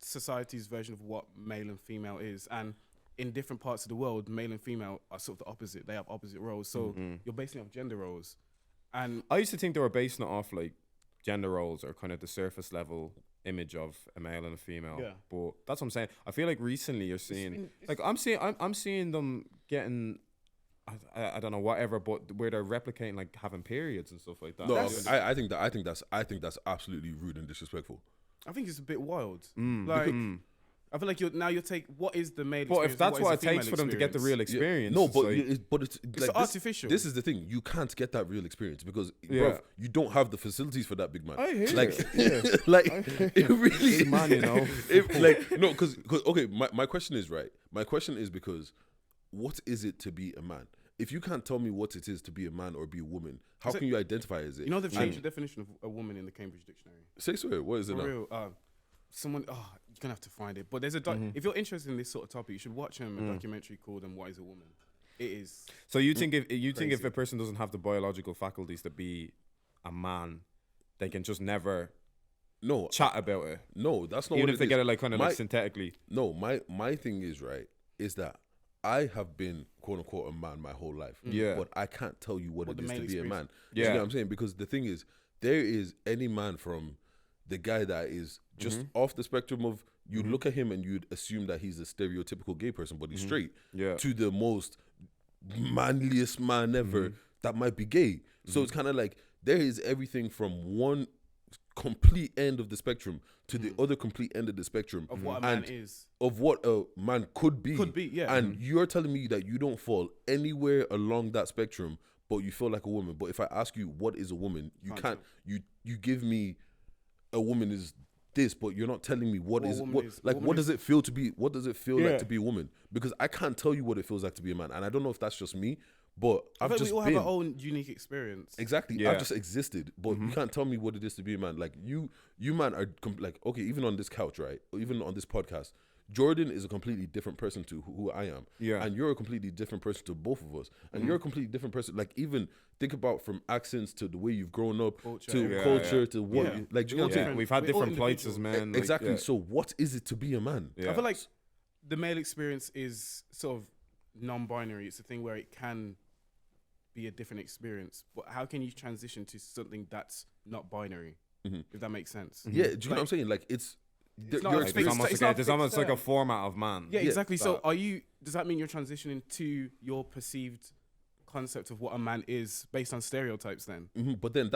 society's version of what male and female is? And in different parts of the world, male and female are sort of the opposite. They have opposite roles. So you're basing it off gender roles. And
I used to think they were basing it off like gender roles or kind of the surface level image of a male and a female. Yeah. But that's what I'm saying. I feel like recently you're seeing I'm seeing them getting I don't know, whatever, but where they're replicating, like, having periods and stuff like that.
No, I think that's absolutely rude and disrespectful.
I think it's a bit wild. I feel like you're taking what is the male experience.
But if that's what it takes for them to get the real experience,
no, but it's
like artificial.
This is the thing. You can't get that real experience because, bruv, you don't have the facilities for that, big man.
I hear
it. Like, it really is,
man, you know.
No, because okay, my question is right. My question is because, what is it to be a man? If you can't tell me what it is to be a man or be a woman, how can you identify as it?
You know, they've changed the definition of a woman in the Cambridge Dictionary.
Say so. What is it now?
Real, you're gonna have to find it. But there's if you're interested in this sort of topic, you should watch a documentary called "What Is a Woman." It is.
So you think if a person doesn't have the biological faculties to be a man, they can just never chat about it?
No, that's not.
Even
what
if they get it like kind of like synthetically.
No, my thing is is that I have been quote unquote a man my whole life.
Yeah.
But I can't tell you what it is to be a man.
Yeah.
You know what I'm saying? Because the thing is, there is any man from the guy that is just off the spectrum of you look at him and you'd assume that he's a stereotypical gay person, but he's straight. Yeah. To the most manliest man ever that might be gay. So it's kind of like there is everything from one complete end of the spectrum to the other complete end of the spectrum
of what a man is,
of what a man could be,
yeah.
And you're telling me that you don't fall anywhere along that spectrum, but you feel like a woman. But if I ask you what is a woman, you can't. You give me a woman is this, but you're not telling me what does it feel to be? What does it feel like to be a woman? Because I can't tell you what it feels like to be a man, and I don't know if that's just me. But
I think we all have our own unique experience.
Exactly. Yeah. I've just existed, but you can't tell me what it is to be a man. Like you man are like, okay, even on this couch, right? Or even on this podcast, Jordan is a completely different person to who I am. Yeah. And you're a completely different person to both of us. And you're a completely different person. Like even think about from accents to the way you've grown up to culture to what like you know what I'm saying?
We've had different places, man.
Exactly. Like, so what is it to be a man?
Yeah. I feel like the male experience is sort of non-binary. It's a thing where it can be a different experience, but how can you transition to something that's not binary? If that makes sense.
Yeah, do you know what I'm saying? Like it's You're
not
Like,
experiencing-
there's almost like a format of man.
Yeah, exactly. So
that-
does that mean you're transitioning to your perceived concept of what a man is based on stereotypes then?
Mhm, but then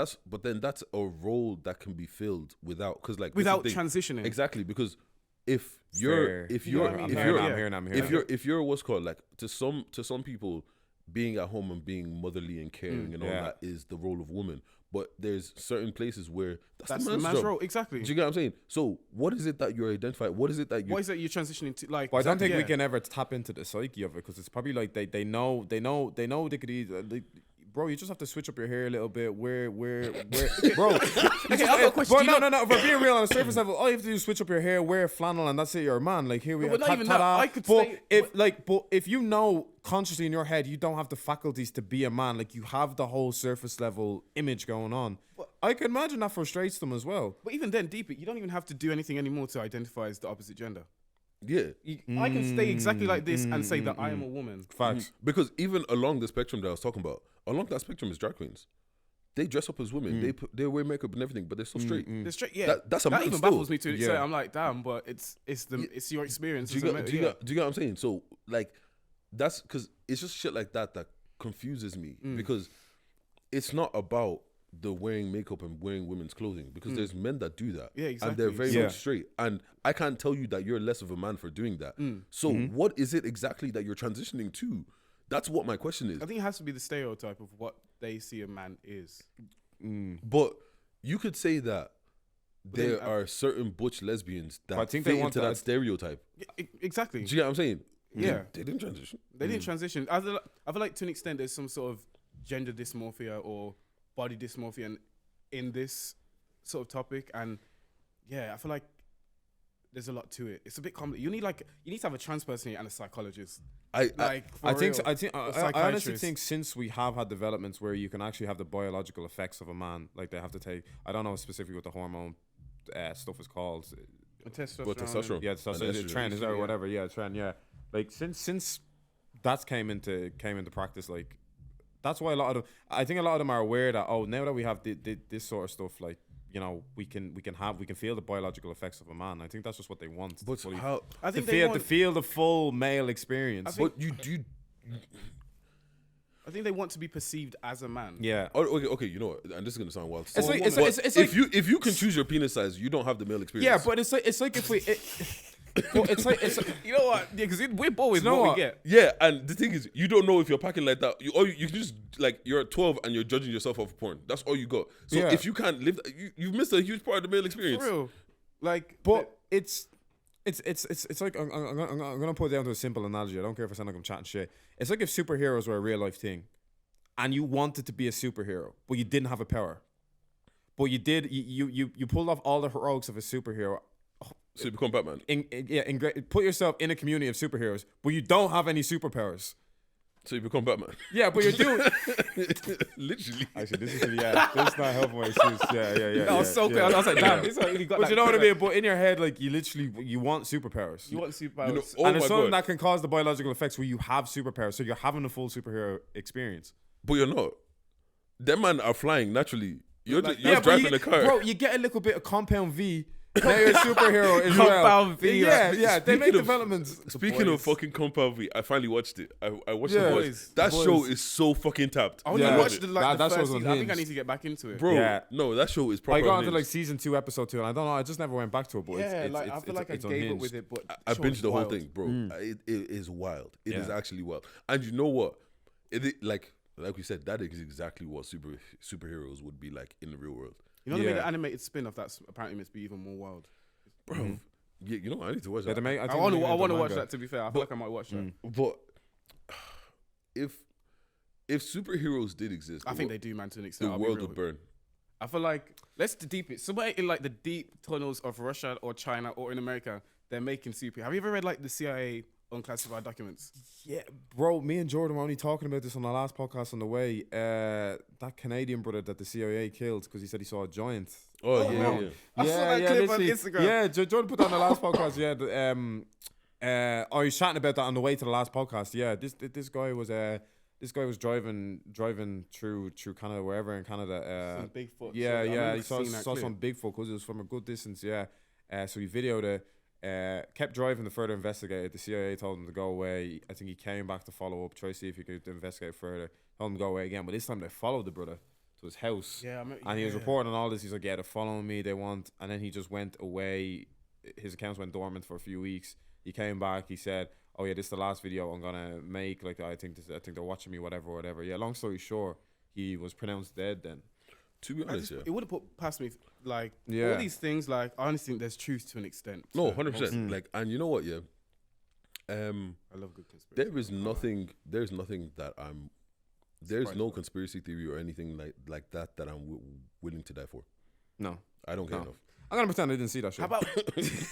that's a role that can be filled without, because like this is
Without
the thing.
transitioning.
Exactly, because if
Fair.
you're if
You know
you're
what I mean?
if
Yeah,
you're
yeah.
I'm hearing.
if you're what's called, like, to some people, being at home and being motherly and caring and all
Yeah.
that is the role of woman. But there's certain places where
That's
the
the
man's
man's
job.
role. Exactly.
Do you get what I'm saying? So what is it that you're identifying? What is it that you?
What is it you're transitioning to? Like,
But I don't think we
yeah.
can ever tap into the psyche of it, because it's probably like they know they could either. Bro, you just have to switch up your hair a little bit. Where, bro?
Okay, I've got a question.
Bro,
Do you
no. If we're being real on a surface level, all you have to do is switch up your hair, wear flannel, and that's it. You're a man. Like, here we
No,
are.
but not even that. I could
but
say-
but if you know consciously in your head you don't have the faculties to be a man, like you have the whole surface level image going on. I can imagine that frustrates them as well.
But even then, deeper, you don't even have to do anything anymore to identify as the opposite gender.
Yeah,
I can stay exactly like this and say that I am a woman.
Facts.
because even along the spectrum that I was talking about, along that spectrum is drag queens. They dress up as women. They wear makeup and everything, but they're so straight.
The straight, yeah,
That's a
that
man
even
still.
baffles me to an extent.
Yeah.
I'm like, damn, but it's your experience.
Do you
as a
get,
ma-
do you
yeah.
get, do you get what I'm saying? So like, that's because it's just shit like that confuses me, because it's not about the wearing makeup and wearing women's clothing, because there's men that do that.
Yeah,
And they're
exactly.
very
Yeah.
much straight. And I can't tell you that you're less of a man for doing that. So what is it exactly that you're transitioning to? That's what my question is.
I think it has to be the stereotype of what they see a man is.
But you could say that
then
there are certain butch lesbians that
I think
fit
they want
into that
that-
stereotype.
Exactly.
Do you get what I'm saying?
Yeah.
They didn't transition.
They didn't transition. I feel like to an extent there's some sort of gender dysmorphia or body dysmorphia in this sort of topic, and yeah, I feel like there's a lot to it. It's a bit complex. You need to have a trans person here and a psychologist.
I
I think so, I honestly
psychiatrist.
think since we have had developments where you can actually have the biological effects of a man, like they have to take, I don't know specifically what the hormone stuff is called.
testosterone.
Yeah, so
And
the
estrogen.
trend is there or whatever. Yeah, trend. Yeah, like since that's came into practice, like that's why a lot of them are aware that, oh, now that we have this sort of stuff, like, you know, we can feel the biological effects of a man. I think that's just what they want.
But
to
how?
I think
to feel the full male experience.
But you do.
I think they want to be perceived as a man.
Yeah.
Oh, okay. You know what? And this is gonna sound wild.
It's like-
But
it's like-
if you can choose your penis size, you don't have the male experience.
Yeah, but it's like if we. Well, it's like
You know what? Yeah, because we're bored with
You know
what
what?
we get.
yeah, and the thing is, you don't know if you're packing like that. You can just, like, you're at 12 and you're judging yourself off porn. That's all you got. So
Yeah.
if you can't live, you've missed a huge part of the male experience.
For real. Like,
But it's like I'm gonna put it down to a simple analogy. I don't care if I sound like I'm chatting shit. It's like if superheroes were a real life thing, and you wanted to be a superhero, but you didn't have a power. But you did. You pulled off all the heroics of a superhero.
So you become Batman.
Put yourself in a community of superheroes, but you don't have any superpowers.
So you become Batman.
Yeah, but you're doing.
Literally.
Actually, this is not helping my excuse. Yeah.
that was so good. I was like, damn, this really got
But
that
you know what I
good.
mean. But in your head, like, you want superpowers.
You want superpowers.
You know, oh
and
my
it's something
God.
that can cause the biological effects where you have superpowers, so you're having a full superhero experience.
But you're not. Them man are flying naturally. You're
Like,
just, you're
but
driving the car.
bro. You get a little bit of compound V. Now you're a superhero as well.
Compound V,
Yeah,
right?
yeah. They make
Speaking of-
developments.
Speaking of fucking Compound V, I finally watched it. I watched
Yeah.
the
Boys.
boys. That
Boys.
show is so fucking tapped.
I only
Yeah.
watched the
That
first
show's
season. I think I
unhinged.
need to get back into it.
Bro,
Yeah.
no, that show is
I
probably.
got into like season 2, episode 2, and I don't know. I just never went back to it. But
Yeah,
it's,
like I feel like I
it's
gave up
unhinged.
with it, but
I
show
binged
is
the whole
wild.
thing, bro. It is wild. It is
Yeah.
actually wild. And you know what? Like we said, that is exactly what superheroes would be like in the real world,
You know, they made
Yeah.
an animated spin-off that's apparently meant to be even more wild.
bro. Yeah, you know, I need to watch
Yeah,
that.
they make,
I
think
want
they
to.
made
I
it
want to
into
watch
manga.
that. To be fair, I feel like I might watch that.
But if superheroes did exist,
I think they do, man. To an extent,
the
I'll be
world
real.
would burn.
I feel like let's deep it. Somewhere in like the deep tunnels of Russia or China or in America, they're making super. Have you ever read like the CIA unclassified documents?
Yeah, bro, me and Jordan were only talking about this on the last podcast on the way. That Canadian brother that the CIA killed because he said he saw a giant.
Oh, yeah,
no.
yeah.
I saw that clip on
literally.
Instagram.
Yeah, Jordan put that on the last podcast. Yeah, I was chatting about that on the way to the last podcast. Yeah, this guy was driving through Canada, wherever in Canada.
Some Bigfoot.
Yeah,
shit. I
yeah.
remember
He saw
seeing that
some
clip.
Bigfoot because it was from a good distance. Yeah. So he videoed it. Kept driving to further investigate. The CIA told him to go away. I think he came back to follow up, try to see if he could investigate further. Told him to go away again, but this time they followed the brother to his house.
Yeah,
and he was reporting on all this. He's like, yeah, they're following me. They want, and then he just went away. His accounts went dormant for a few weeks. He came back. He said, "Oh yeah, this is the last video I'm gonna make. Like I think they're watching me, whatever." Yeah. Long story short, he was pronounced dead then.
To be honest,
it would have put past me like
Yeah.
all these things. Like I honestly think there's truth to an extent.
No,
to
100%.
most-
Like, and you know what? Yeah.
I love good conspiracy.
There is nothing. There's nothing that I'm. There's no conspiracy theory or anything like that I'm willing to die for.
No,
I don't care
No.
enough.
I'm gonna pretend I didn't see that shit.
How about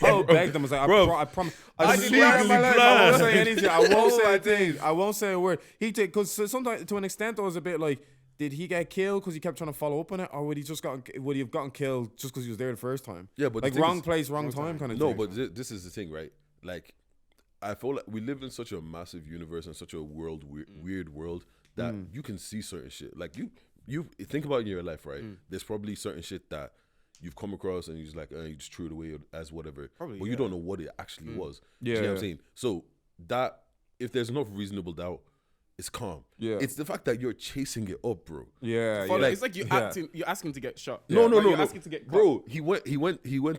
I begged them. I was like, I promise. I swear on my life, I won't say anything. I won't say a thing. I won't say a word. He did, because sometimes to an extent, I was a bit like, did he get killed because he kept trying to follow up on it, or would he have gotten killed just because he was there the first time?
Yeah, but the
like
thing
wrong
is-
place, wrong time kind of
No,
thing.
but this is the thing, right? Like, I feel like we live in such a massive universe and such a weird world that you can see certain shit. Like you think about it in your life, right? There's probably certain shit that you've come across and you're just like, you just threw it away as whatever.
Probably,
but you don't know what it actually was.
Yeah,
Do you know what I'm
yeah.
saying? So that if there's enough reasonable doubt, it's calm.
Yeah.
It's the fact that you're chasing it up, bro.
yeah,
Follow-
yeah.
it's like you're asking to get shot.
No,
Like,
no.
You're asking to get
Bro, he went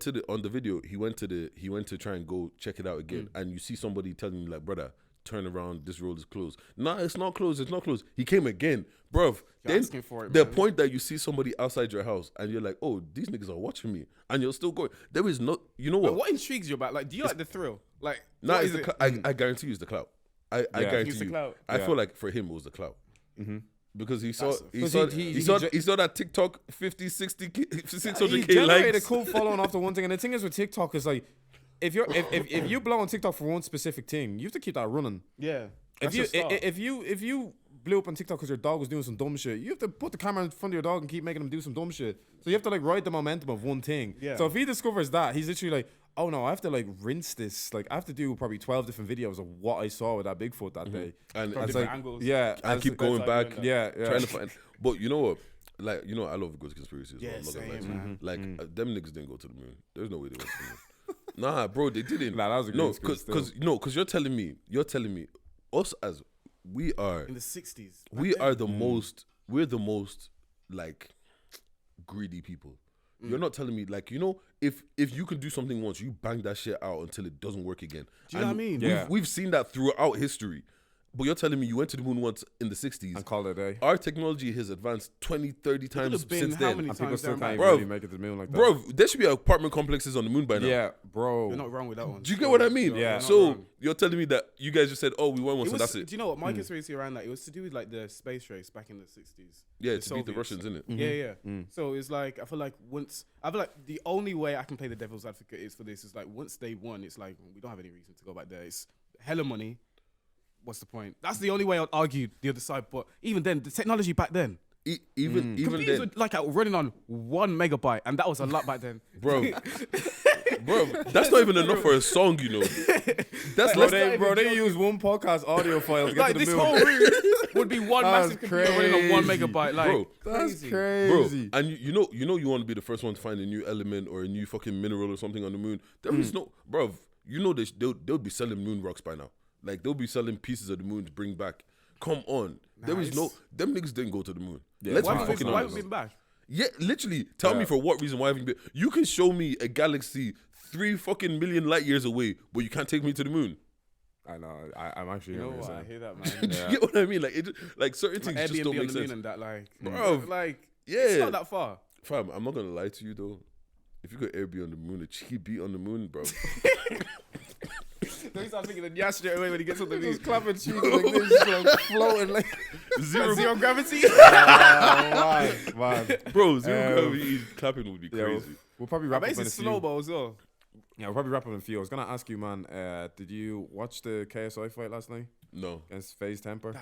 to the on the video. He went to try and go check it out again, and you see somebody telling you like, brother, turn around. This road is closed. Nah, it's not closed. It's not closed. He came again, bruv. Then
asking for it,
the
man.
point that you see somebody outside your house and you're like, oh, these niggas are watching me, and you're still going. There is no, you know
But
what?
what intrigues you about? Like, do you like the thrill? Like,
Nah,
what
it's
is
the
it?
I guarantee you it's the clout. I
Yeah.
guarantee
It's the
you.
clout.
I
Yeah.
feel like for him it was the clout. Because he saw, he
'Cause
saw,
he-
he,
he
saw,
ju-
he saw that TikTok 50, 60,
He
600K
generated
likes.
a cool following after one thing, and the thing is with TikTok is like, if you blow on TikTok for one specific thing, you have to keep that running.
Yeah.
If
That's
you
a start.
if you blew up on TikTok because your dog was doing some dumb shit, you have to put the camera in front of your dog and keep making him do some dumb shit. So you have to like ride the momentum of one thing.
Yeah.
So if he discovers that, he's literally like, oh no, I have to like rinse this. Like I have to do probably 12 different videos of what I saw with that Bigfoot that day.
And
From
It's
different
like,
angles.
yeah,
I
and
keep
it's-
going
that's how you
back,
end up.
yeah,
trying to find. But you know what? Like, you know, I love good conspiracies.
Yeah,
I'm not gonna lie
same,
to you.
man.
Like, them niggas didn't go to the moon. There's no way they went to the moon. Nah, bro, they didn't.
Nah, that was a good
no,
conspiracy
because you're telling me, us as we are,
In the 60s.
we are the most, we're the most like greedy people. You're not telling me like, you know, if you can do something once, you bang that shit out until it doesn't work again.
Do you know what I mean?
Yeah.
We've seen that throughout history. But you're telling me you went to the moon once in the 60s.
and call it a day.
Our technology has advanced 20, 30 times
have been
since
how
then.
many
And people
times
still
down
can't
back.
really
Bruv.
make it to the moon like that.
Bro, there should be apartment complexes on the moon by now.
Yeah, bro.
You're not wrong with that one.
Do you get what I mean?
Yeah.
You're
So
not wrong.
you're telling me that you guys just said, oh, we won once,
It
and
was,
that's it.
do you know what my conspiracy around that? It was to do with like the space race back in the 60s.
Yeah,
The
to beat the
Soviets.
Russians, innit?
Yeah. So it's like I feel like the only way I can play the devil's advocate is for this is like once they won, it's like we don't have any reason to go back there. It's hella money. What's the point? That's the only way I'd argue the other side. But even then, the technology back then,
Even
computers
then,
were like running on 1 megabyte, and that was a lot back then.
bro, that's not even enough for a song, you know. That's
Bro,
less.
they use one podcast audio file to get
Like
to the
this
moon.
whole room would be one
That's
massive computer running on 1
crazy,
megabyte. Like
bro.
That's
crazy.
Bro,
crazy.
and you know you want to be the first one to find a new element or a new fucking mineral or something on the moon. There is no, bro. You know they'll be selling moon rocks by now. Like they'll be selling pieces of the moon to bring back. Come on, there is no. Them niggas didn't go to the moon.
Yeah,
Let's
Why
be
have we
fucking
been, why have
honest.
we been back?
Yeah, literally. Tell me for what reason why haven't you been? You can show me a galaxy 3 fucking million light years away, but you can't take me to the moon.
I know. I'm actually
You know
hearing what
what? I
you're
hear that,
Do
man.
you get what I mean? Like like certain things
Airbnb
just don't
on
make
the moon
sense.
and that, like,
Bruv.
like
Yeah.
it's not that far.
Fam, I'm not gonna lie to you though. If you could Airbnb on the moon, a cheeky beat on the moon, bro.
Don't you start thinking of Yash straight away when he gets on the moon.
Just clapping cheeks like this, just like floating like.
Zero gravity.
Man.
Bro, zero gravity clapping would be
Yeah,
crazy.
we'll probably
I
wrap
bet
up
it's
in
a
a few.
slow mo as well.
Yeah, we'll probably wrap up in a few. I was gonna ask you, man. Did you watch the KSI fight last night
No.
against FaZe Temper?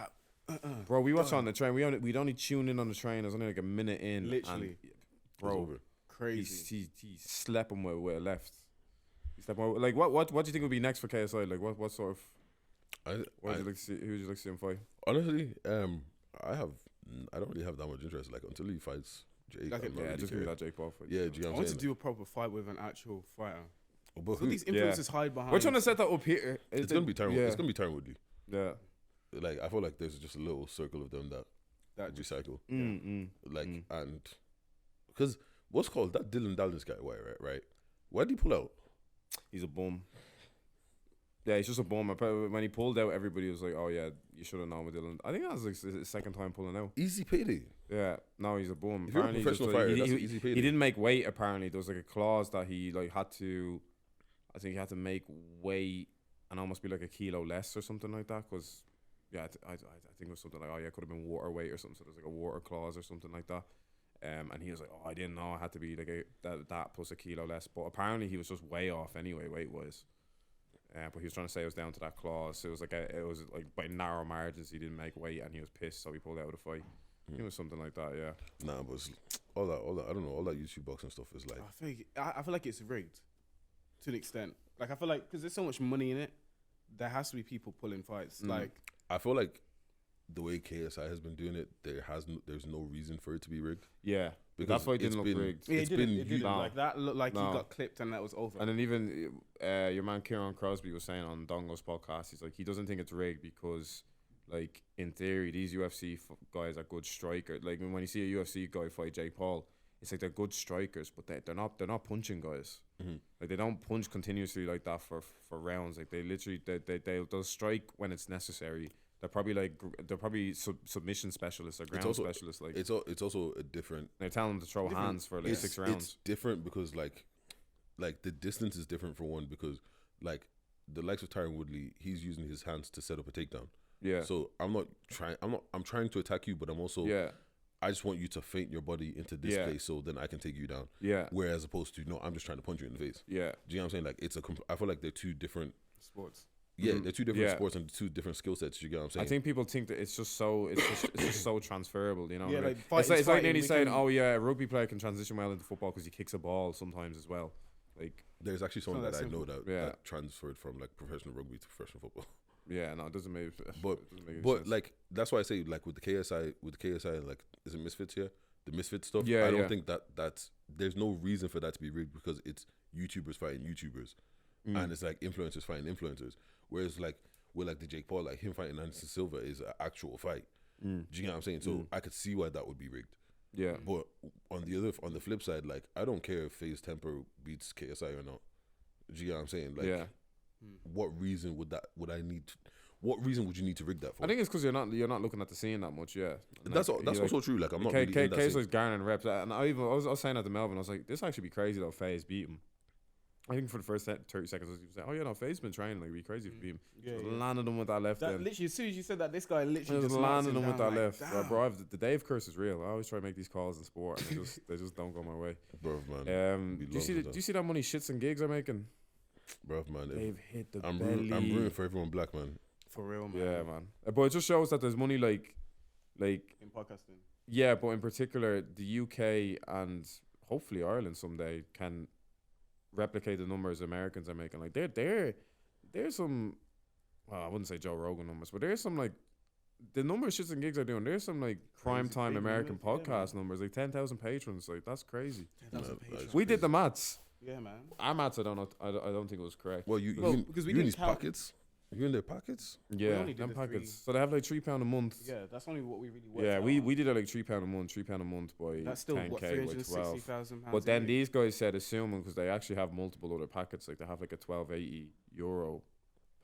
Bro, we watched it on the train. We'd only tuned in on the train. It was only like a minute in.
Literally.
and, bro,
Crazy.
he slept him with a left. He slept him with, like what do you think would be next for KSI? Like what sort of what would you like to see? Who would you like to see him fight?
Honestly, I don't really have that much interest. Like until he fights Jake,
Like
I'm not
Yeah,
really
just give me
care.
that Jake Paul fight.
Yeah, do you know
I
what I'm
want to
saying?
do a proper fight with an actual fighter.
But
So these influencers hide behind.
We're trying to set that up here.
it's gonna be Tyron. It's gonna be Tyron Woodley.
Yeah.
Like I feel like there's just a little circle of them that recycle. And because what's called that Dylan Dallas guy, right? Why did he pull out?
He's a bum. Yeah, he's just a bum. When he pulled out, everybody was like, "Oh yeah, you should have known with Dylan." I think that was like his second time pulling out.
Easy payday.
Yeah, no, he's a bum.
If you're a
Apparently,
professional fighter, that's easy payday.
he didn't make weight. Apparently, there was like a clause that he like had to. I think he had to make weight and almost be like a kilo less or something like that. Because yeah, I think it was something like, oh yeah, it could have been water weight or something. So there's like a water clause or something like that. And he was like, oh, I didn't know I had to be like that plus a kilo less. But apparently he was just way off anyway, weight wise. But he was trying to say it was down to that clause. So it was like by narrow margins he didn't make weight and he was pissed, so he pulled out of the fight. It was something like that, yeah.
Nah, but all that I don't know, all that YouTube boxing stuff is like.
I feel like it's rigged, to an extent. Like I feel like because there's so much money in it, there has to be people pulling fights. Like
I feel like the way KSI has been doing it, there's no reason for it to be rigged.
Yeah, because that fight didn't look rigged.
Yeah, it didn't. Like that looked like he got clipped and that was over.
And then even your man Kieran Crosby was saying on Dongo's podcast, he's like, he doesn't think it's rigged because, like, in theory, these UFC guys are good strikers. Like when you see a UFC guy fight Jake Paul, it's like they're good strikers, but they're not punching guys. Like they don't punch continuously like that for rounds. Like they literally they'll strike when it's necessary. They're probably submission specialists or ground specialists. Like
it's also a different.
They're telling them to throw hands for like 6 rounds.
It's different because like the distance is different for one because like the likes of Tyron Woodley, he's using his hands to set up a takedown.
Yeah.
So I'm trying to attack you, but I'm also I just want you to feint your body into this place so then I can take you down.
Yeah.
Whereas opposed to no, I'm just trying to punch you in the face.
Yeah.
Do you know what I'm saying? Like I feel like they're two different
sports.
Yeah, they're two different sports and two different skill sets. You get what I'm saying?
I think people think that it's just so transferable. You know,
yeah,
like,
it's
like nearly saying, "Oh yeah, a rugby player can transition well into football because he kicks a ball sometimes as well." Like,
there's actually someone that I know that transferred from like professional rugby to professional football.
Yeah, no, it doesn't make.
But
sense.
Like that's why I say like with the KSI, like is it Misfits here? The Misfits stuff.
Yeah,
I don't think that's there's no reason for that to be rigged because it's YouTubers fighting YouTubers, and it's like influencers fighting influencers. Whereas like with like the Jake Paul, like him fighting Anderson Silva is an actual fight. Do you get what I'm saying? So I could see why that would be rigged.
Yeah.
But on the flip side, like I don't care if FaZe Temper beats KSI or not. Do you get what I'm saying? Like, what reason would you need to rig that for?
I think it's because you're not looking at the scene that much. Yeah.
That's also true. Like I'm not really in that
KSI's
scene.
garnering reps, and I was saying that to Melvin. I was like, this actually be crazy though. FaZe beat him. I think for the first 30 seconds, he was like, "Oh yeah, no, FaZe's been training. Like, it'd be crazy if he beat him." Landed him with that left.
Literally, as soon as you said that, this guy literally just
landed him with that
like,
left. Bro, the Dave curse is real. I always try to make these calls in sport, and they just don't go my way.
Bro, man.
Do you see that money shits and gigs are making?
Bro, man.
They've hit the
I'm
belly.
rooting for everyone black, man.
For real, man.
Yeah, man. But it just shows that there's money like
in podcasting.
Yeah, but in particular, the UK and hopefully Ireland someday can replicate the numbers Americans are making. Like there's some, well, I wouldn't say Joe Rogan numbers, but there's some like the number of shits and gigs are doing. There's some like prime time American podcast numbers, like 10,000 patrons. Like that's crazy.
10,000 patrons.
We did the maths.
Yeah, man.
Our maths, I don't think it was correct.
Well, because we in these pockets. You in their pockets?
Yeah, them pockets. So they have like £3 a month.
Yeah, that's only what we really worked
Yeah,
out.
we did it like £3 a month, £3 a month by
that's still
10K,
what,
by
360,000
12. But then these guys said, assuming, because they actually have multiple other packets, like they have like a €12.80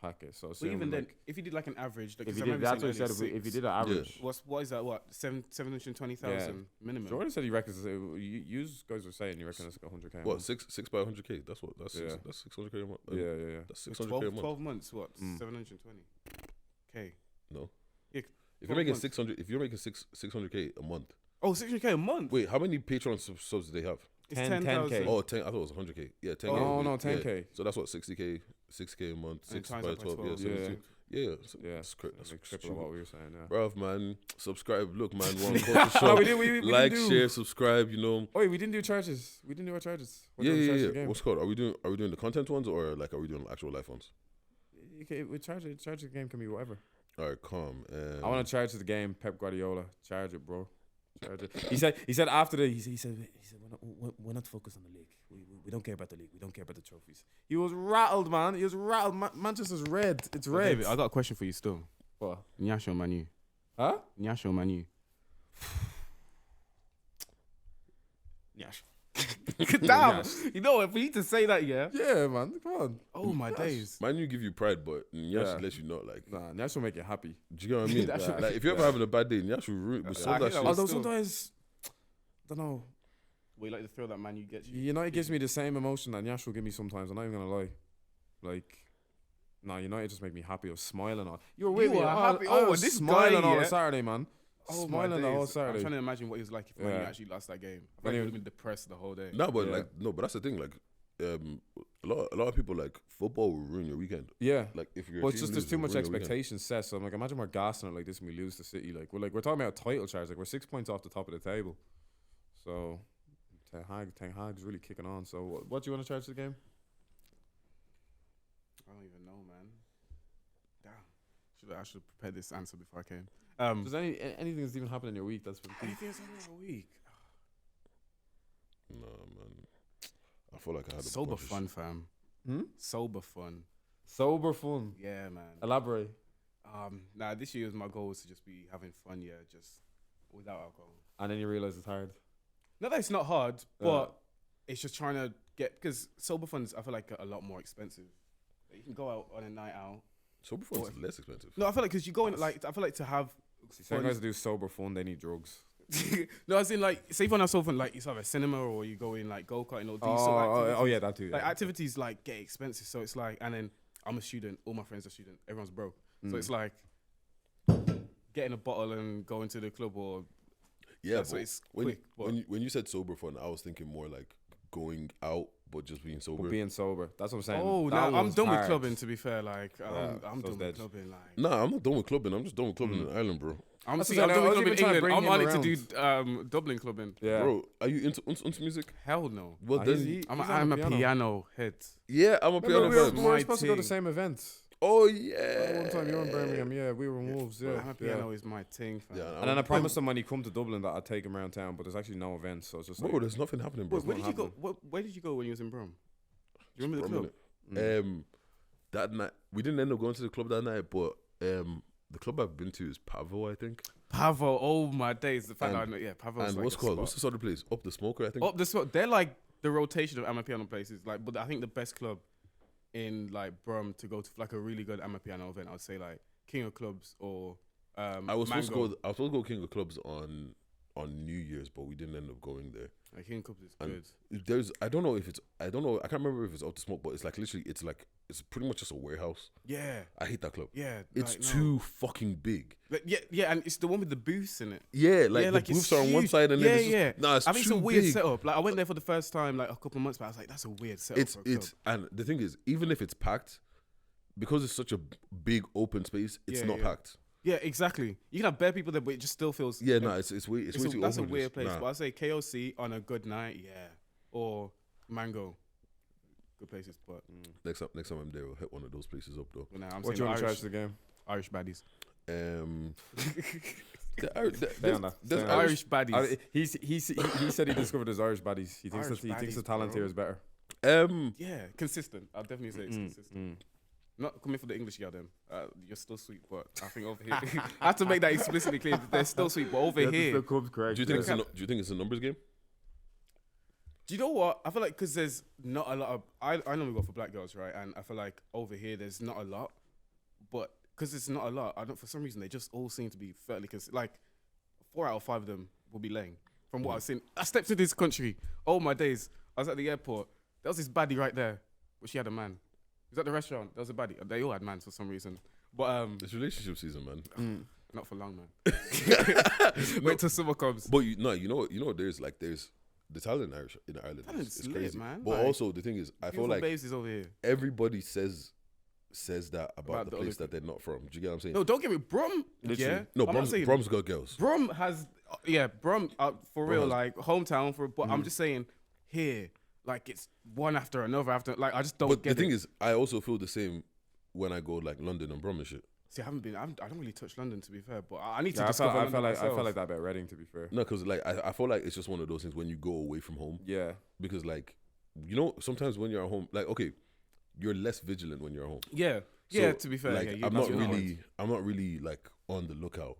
packet. So
even then,
like,
if you did like an average, like
if you did, that's what he said. If you did an average,
what is that? What 720,000 minimum?
Jordan said he reckons. You guys were saying you reckon it's like 100K.
What 6 by 100K? That's 600K a month.
Yeah.
That's 600K a month.
12 months. What 720K?
No.
Yeah.
If you're making 600K a month.
Oh, 600K a month.
Wait, how many Patreon subs do they have?
It's
10K.
Oh, 10. I thought it was 100K. Yeah, 10K.
Oh no, 10K.
Yeah. So that's what 60K, 6K a month, 6 by 12. Yeah, 72. Yeah, that's
triple what we were saying. Yeah,
bruv, man, subscribe. Look, man, we're on Culture Show.
we
like,
didn't
share, subscribe. You know.
Oh, wait, we didn't do charges. We didn't do our charges.
Yeah. What's it called? Are we doing the content ones or like are we doing actual life ones?
Okay, we charge the game can be whatever.
All right, calm.
I want to charge the game. Pep Guardiola, charge it, bro. Charge it. He said after he said we're not focused on the league. We don't care about the league. We don't care about the trophies. He was rattled, man. He was rattled. Manchester's red. It's red.
David, I got a question for you still.
What?
Nyash or Manu?
Huh?
Nyash or Manu?
Nyash.
Damn. You know what? For you to say that, yeah.
Yeah, man. Come on.
Oh my days.
Man, you give you pride, but Nyash lets you know, like,
Nah, Nyash will make you happy.
do you know what I mean? Like, if you're ever having a bad day, Nyash will ruin with
I
that
hear
shit.
that.
Although
still-
sometimes, I don't know.
We like the thrill that Manu gets you.
United gives me the same emotion that Nyash will give me sometimes. I'm not even gonna lie. Like, nah, United just make me happy. I was smiling all. You were with
You
me.
were
I
happy.
I
Oh,
was
this
smiling
guy,
all
yeah.
the Saturday, man.
Oh,
Smiling the whole
I'm
Saturday.
trying to imagine what it was like if Manu
Yeah.
actually lost that game. I
When
think he
he-
would have been depressed the whole day.
No, but
Yeah.
but that's the thing. Like, a lot of people like football will ruin your weekend.
Yeah.
Like, if you're,
But it's just there's too much expectations set. So I'm like, imagine we're gassing it like this when we lose to City. Like we're talking about title charge. Like we're 6 points off the top of the table. So Ten Hag's really kicking on. So what do you want to charge the game?
I don't even know, man. Damn. I should have prepared this answer before I came.
Does anything that's even happened in your week that's been
Anything else in a week?
No, man. I feel like I had a
Sober
bunch of
fun,
shit.
fam.
Hmm?
Sober fun.
Sober fun.
Yeah, man.
Elaborate.
Nah, this year's my goal was to just be having fun, yeah, just without alcohol.
And then you realize it's hard.
Not that it's not hard, but it's just trying to get, because sober funds, I feel like, are a lot more expensive. Like, you can go out on a night out.
Sober fun's less expensive.
No, I feel like, because you go in, like, I feel like to have
Some guys do sober fun, they need drugs.
no, as in, like, say if on a sofa, like, it's either cinema or you go in, like, go-karting or do some activities.
Oh, yeah, that too.
Like,
Yeah.
activities, like, get expensive. So it's like, and then I'm a student, all my friends are students, everyone's broke. So it's like getting a bottle and going to the club or...
Yeah,
so
but
it's
when,
quick. But
when you said sober fun, I was thinking more like going out, but just being sober.
But being sober. That's what I'm saying.
oh,
That
no, I'm
was
done with
hard.
clubbing, to be fair. Like, I'm
so
done
dead.
with clubbing. Like,
Nah, I'm not done with clubbing. I'm just done with clubbing in Ireland, bro.
I'm
That's
done
what I'm saying,
with
I was
clubbing in
even trying to
England.
bring
I'm
him
on it to do Dublin clubbing.
Yeah.
Bro, are you into music?
Hell no.
Well,
Ah,
then,
he's
I'm
on
a
the piano.
piano head.
yeah, I'm a
Remember,
piano
we were,
fan.
we were
My
supposed to go to the
thing.
same event.
Oh yeah.
One time you were in Birmingham, yeah, we were in Wolves, yeah.
I'm a piano is my thing, fam.
Yeah,
And then I promised him when he come to Dublin that I'd take him around town, but there's actually no events, so it's just like,
bro, there's nothing happening, bro.
Wait, where did you go?
happening.
Where did you go when you was in Brum? Do you remember the
For a
club?
minute. That night we didn't end up going to the club that night, but the club I've been to is Pavo, I think.
Pavo, oh my days. The fact
And-
that I know, yeah, Pavo.
And
like
what's
a
called?
spot.
What's this other place? Up the Smoker, I think.
Up the spot. They're like the rotation of Amapiano places. Like, but I think the best club in like Brum to go to like a really good Amapiano event, I would say like King of Clubs or
I was supposed to
Mango.
go. I was supposed to go King of Clubs on New Year's, but we didn't end up going there.
Like, King of Clubs is
And
good.
I don't know. I can't remember if it's Up to Smoke, but it's like literally, it's pretty much just a warehouse.
Yeah,
I hate that club.
yeah.
It's
like, no.
too fucking big.
Like, yeah, and it's the one with the booths in it.
Yeah, like
yeah,
the
like it's
booths are on one
huge.
side and
yeah,
then it's just,
yeah.
nah, it's
I think
too
it's a weird
big.
setup. Like, I went there for the first time like a couple of months back. I was like, that's a weird setup. For a club.
And the thing is, even if it's packed, because it's such a big open space, it's
Yeah,
not
yeah.
packed.
Yeah, exactly. You can have bare people there, but it just still feels.
Yeah, no, it's way it's way too
That's a
open.
weird place.
Nah.
But I say KOC on a good night, yeah, or Mango, good places. But
Next time I'm there, we'll hit one of those places up though.
nah, I'm
what do you
saying
want to
Irish,
charge the game?
Irish baddies.
Stay on that.
there's
Stay on that.
Irish baddies.
He said he discovered his Irish baddies. He thinks
Irish
that he thinks the
baddies,
talent
bro.
here is better.
Yeah, consistent. I'll definitely say it's consistent. Not coming for the English girl, then. You're still sweet, but I think over here, I have to make that explicitly clear. That they're still sweet, but over here,
Cubs correct.
do you think it's a numbers game?
do you know what? I feel like because there's not a lot of. I normally go for black girls, right? And I feel like over here there's not a lot, but because it's not a lot, I don't. For some reason, they just all seem to be fairly like 4 out of 5 of them will be laying. From what I've seen, I stepped to this country. Oh my days! I was at the airport. There was this baddie right there, but she had a man. He was at the restaurant. There was a baddie. They all had mans for some reason, but
It's relationship season, man.
not for long, man. Wait till summer comes.
But you know what? There's the talent in Ireland.
Talent's
Is
lit,
crazy,
man.
But
Like,
also the thing is, I feel
Beautiful
like
babes is over here.
everybody says that about the
the
place
other-
that they're not from. Do you get what I'm saying?
No, don't get me. Brum,
Literally.
yeah.
No,
I'm not saying
Brum's got girls.
Brum has, Brum for real,
has-
like hometown for. But I'm just saying here, like it's one after another after. Like I just don't
But
get
the thing
it.
is, I also feel the same when I go like London and Brum and shit.
See, I don't really touch London to be fair, but I need to
Yeah, I
discover
felt
London
I
myself.
felt like that about Reading, to be fair.
No, because like I feel like it's just one of those things when you go away from home,
Yeah.
because like you know, sometimes when you're at home, like, okay, you're less vigilant when you're at home.
Yeah.
So,
Yeah, to be fair.
like,
yeah,
I'm
that's
not
your
really, like on the lookout.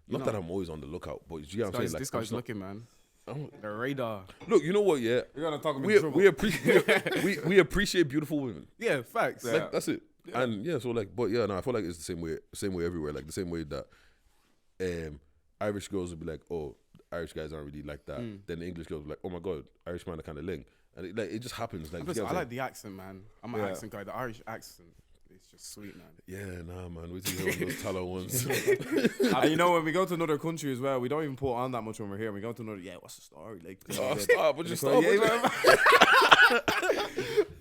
Not that I'm always on the lookout, but you know what I'm saying? Like,
this guy's looking, man.
I'm-
The radar.
Look, you know what? Yeah,
You're gonna talk
we appreciate we appreciate beautiful women.
Yeah, facts.
Like, that's it. Yeah. And yeah, so like, but yeah, no, I feel like it's the same way everywhere. Like the same way that Irish girls would be like, oh, Irish guys aren't really like that. Then the English girls would be like, oh my god, Irish man are kind of ling, and it just happens. Like,
Listen,
you
I
know
like the accent, man. I'm an accent guy. The Irish accent is just sweet, man.
yeah, nah, man, we see those Tala ones.
And you know, when we go to another country as well, we don't even put on that much when we're here. We go to another, what's the story? Like,
Stop, but just stop.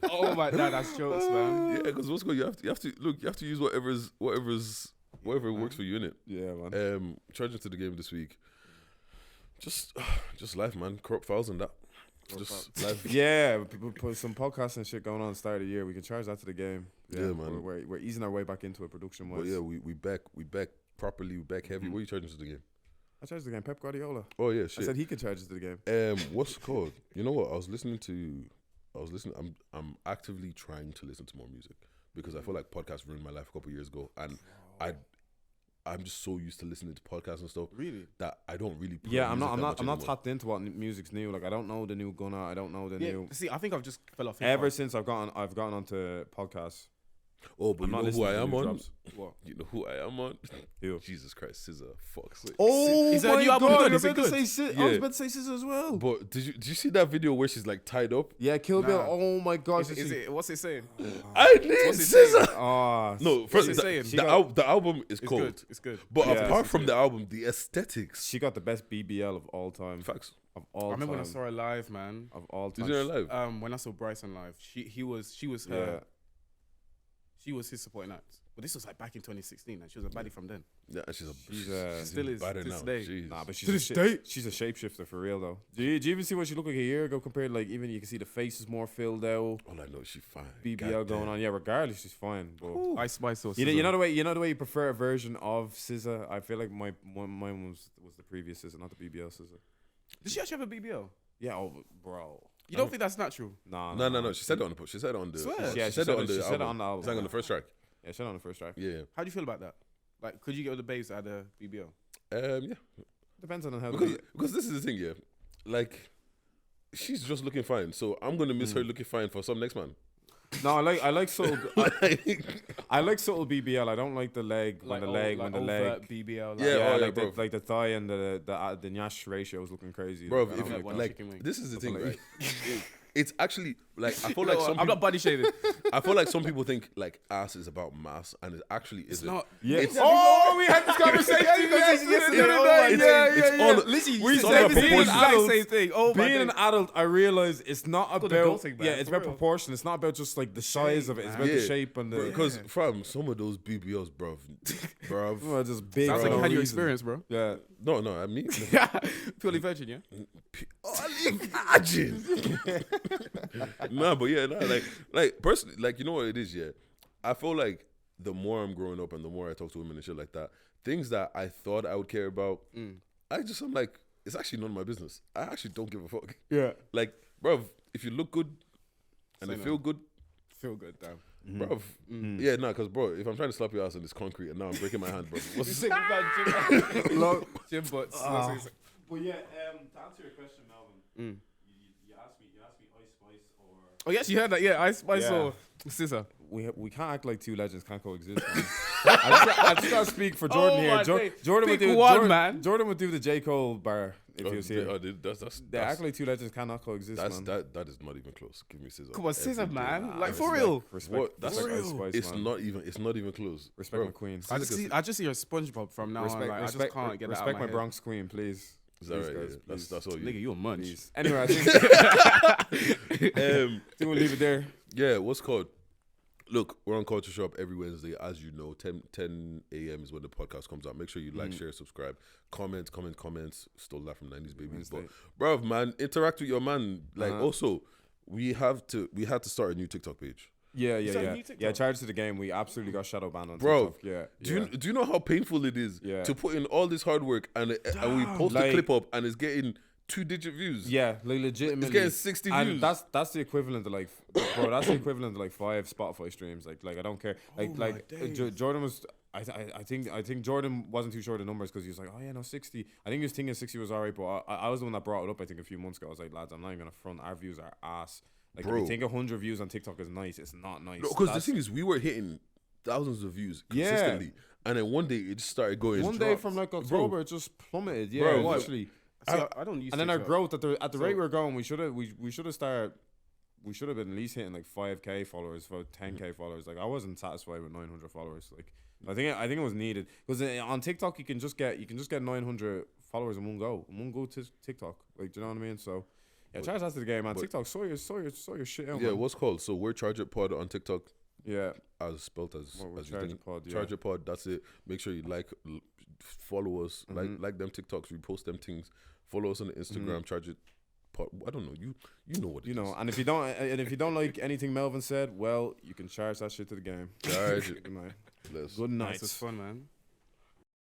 Oh my god, that's jokes, man.
Yeah, because what's good? You have to use whatever works for you, innit?
Yeah, man.
Charging to the game this week. Just life, man. Corrupt files and that. Just life.
Yeah, people put some podcasts and shit going on at the start of the year. We can charge that to the game.
Yeah, man.
We're easing our way back into it production wise.
But yeah, we back properly, we back heavy. What are you charging to the game?
I charged the game. Pep Guardiola.
Oh yeah,
I
shit.
said he could charge us to the game.
What's it called? You know what? I was listening. I'm actively trying to listen to more music because I feel like podcasts ruined my life a couple of years ago, and I'm just so used to listening to podcasts and stuff.
Really?
That I don't really. Put
Yeah,
on music
I'm
that much
not
anymore.
tapped into what music's new. Like, I don't know the new Gunna. I don't know the new.
See, I think I've just fell off.
Ever since I've gotten onto podcasts.
Oh, but
I'm
you
not
know who
listening
I
to
am
new
on?
drops.
What?
You know who I am on?
Who?
Jesus Christ, Scissor. Fuck's sake.
Oh
Is that new album good? Is it good?
I was
Yeah.
about to say Scissor as well.
But did you see that video where she's like tied up?
Yeah, Kill Bill.
Nah.
Oh my gosh.
Is it? What's it saying?
I need
What's it saying?
Scissor.
Oh,
No,
What's
first
it saying?
the album is
It's
cold.
good. It's good.
But
Yeah,
apart
it's
from the album, the aesthetics.
she got the best BBL of all time.
Facts.
Of all
I remember when I
time.
saw her live, man.
Of all
Is
time.
it alive?
When I saw Bryson live, she was
Yeah.
her. She was his supporting act. But this was like back in 2016, and she was a baddie from then.
Yeah, she's
Still is
better
to
now.
this day.
Jeez.
Nah, but
To this day.
she's a shapeshifter for real though. Do you even see what she looked like a year ago compared? Like, even you can see the face is more filled out.
All I know is she's fine.
BBL
God
going
damn.
on. Yeah, regardless, she's fine. But
Ice Spice or
you know the way you prefer a version of SZA. I feel like mine was the previous SZA, not the BBL SZA.
Did she actually have a BBL?
Yeah, oh, bro.
You don't think that's natural?
No. She said it on the. She said it on the.
Swear?
Yeah,
she said it on the.
she said it
album.
on the album.
Sang on the first track.
Yeah, she said it on the first track.
Yeah.
How do you feel about that? Like, could you get with the babes that had a BBL?
Yeah.
Depends on how.
Because this is the thing, yeah. Like, she's just looking fine, so I'm gonna miss her looking fine for some next man.
No, I like subtle. I like subtle BBL. I don't like the leg when the leg.
BBL. Like,
Yeah,
Yeah,
bro.
like the thigh and the nyash ratio is looking crazy.
Bro,
I don't
if
like
you,
that.
like,
chicken wing.
this is the thing,
like-
right? It's actually like I feel like some
I'm
people,
not body shaded.
I feel like some people think like ass is about mass, and it actually isn't.
It's not.
Yeah.
It's-
Oh, we had this conversation
yesterday.
It's all-
Literally,
we
you
said
said
the
the
proportion.
exact same thing. Oh my
Being an
days.
adult, I realize it's not
got the
about
goal thing, man,
it's
for
about
real.
proportion. It's not about just like the size of it. It's about the
Yeah.
shape and the
Because from some of those BBLs, bruv.
well, just big.
Sounds
for
like you
no
had your
reason.
experience, bro.
Yeah.
No, I mean,
Purely virgin, yeah.
imagine. Nah, but yeah, like personally, like you know what it is, yeah. I feel like the more I'm growing up and the more I talk to women and shit like that, things that I thought I would care about, I'm like, it's actually none of my business. I actually don't give a fuck.
Yeah.
Like, bruv, if you look good and
Say
they
no.
feel good,
Feel good, damn.
bruv. Yeah, nah, because bro, if I'm trying to slap your ass on this concrete and now I'm breaking my hand, bro, what's
Gym butts.
But yeah, to answer your question, Melvin, you asked me Ice Spice or
Oh, yes, you heard that. Yeah, Ice Spice
Yeah.
or Scissor.
we can't act like two legends can't coexist. Man. I just gotta speak for Jordan
Oh
here.
my days.
Jordan would
Pick
do
one,
Jordan,
man.
Jordan would do the J. Cole bar if he was here. They act
that's
like two legends cannot coexist, man.
that is not even close. Give me scissor.
Come on, Scissor,
every day.
man. Like,
Respect-
for real.
Respect,
What? That's
respect
like
Ice Spice,
It's
man.
not even close.
Respect my queen.
I just see her SpongeBob from now on. Like, I just can't get that out
respect
of
my
my head.
Bronx queen, please.
Is that
Please,
right?
guys,
Yeah.
please.
That's all you.
Nigga, you a munch.
Please. Anyway, I think
Um,
we'll leave it there.
yeah, what's called? Look, we're on Culture Shop every Wednesday, as you know. 10 a.m. is when the podcast comes out. Make sure you like, share, subscribe, comments. Stole that from 90s babies, but bruv, man, interact with your man. Like, also, we had to start a new TikTok page.
Yeah.
new TikTok?
Charge to the game. We absolutely got shadow banned on
Bro,
TikTok. Yeah.
Do you know how painful it is
Yeah.
to put in all this hard work and we post the
Like-
clip up and it's getting 2-digit views.
Yeah, like legitimately.
It's getting 60
and
views.
That's the equivalent to like, bro. That's the equivalent to like 5 Spotify streams. Like I don't care. Jordan was. I think Jordan wasn't too sure of the numbers because he was like, oh yeah, no 60. I think he was thinking 60 was alright, but I was the one that brought it up. I think a few months ago. I was like, lads, I'm not even gonna front. Our views are ass. Like,
bro,
if you think 100 views on TikTok is nice, it's not nice.
No, because the thing is, we were hitting thousands of views consistently, and then one day it just started going.
One day from like October, it just plummeted. Yeah,
bro,
actually.
I don't use.
And then our growth at the rate we're going, we should have been at least hitting like 5k followers, for 10k followers. Like I wasn't satisfied with 900 followers. Like I think it was needed because on TikTok you can just get 900 followers in one go to TikTok. Like, do you know what I mean? So yeah, charge that to the game, man. TikTok, saw your shit out.
Yeah,
man.
what's called? So we're Charge It Pod on TikTok.
Yeah,
as spelt as
Charge It Pod. Yeah.
Charge It Pod. That's it. Make sure you follow us, like them TikToks. We post them things. Follow us on the Instagram. Charge It Pod. I don't know. You know what it is.
And if you don't like anything Melvin said, well, you can charge that shit to the game.
Charge it.
Good night.
This was fun, man.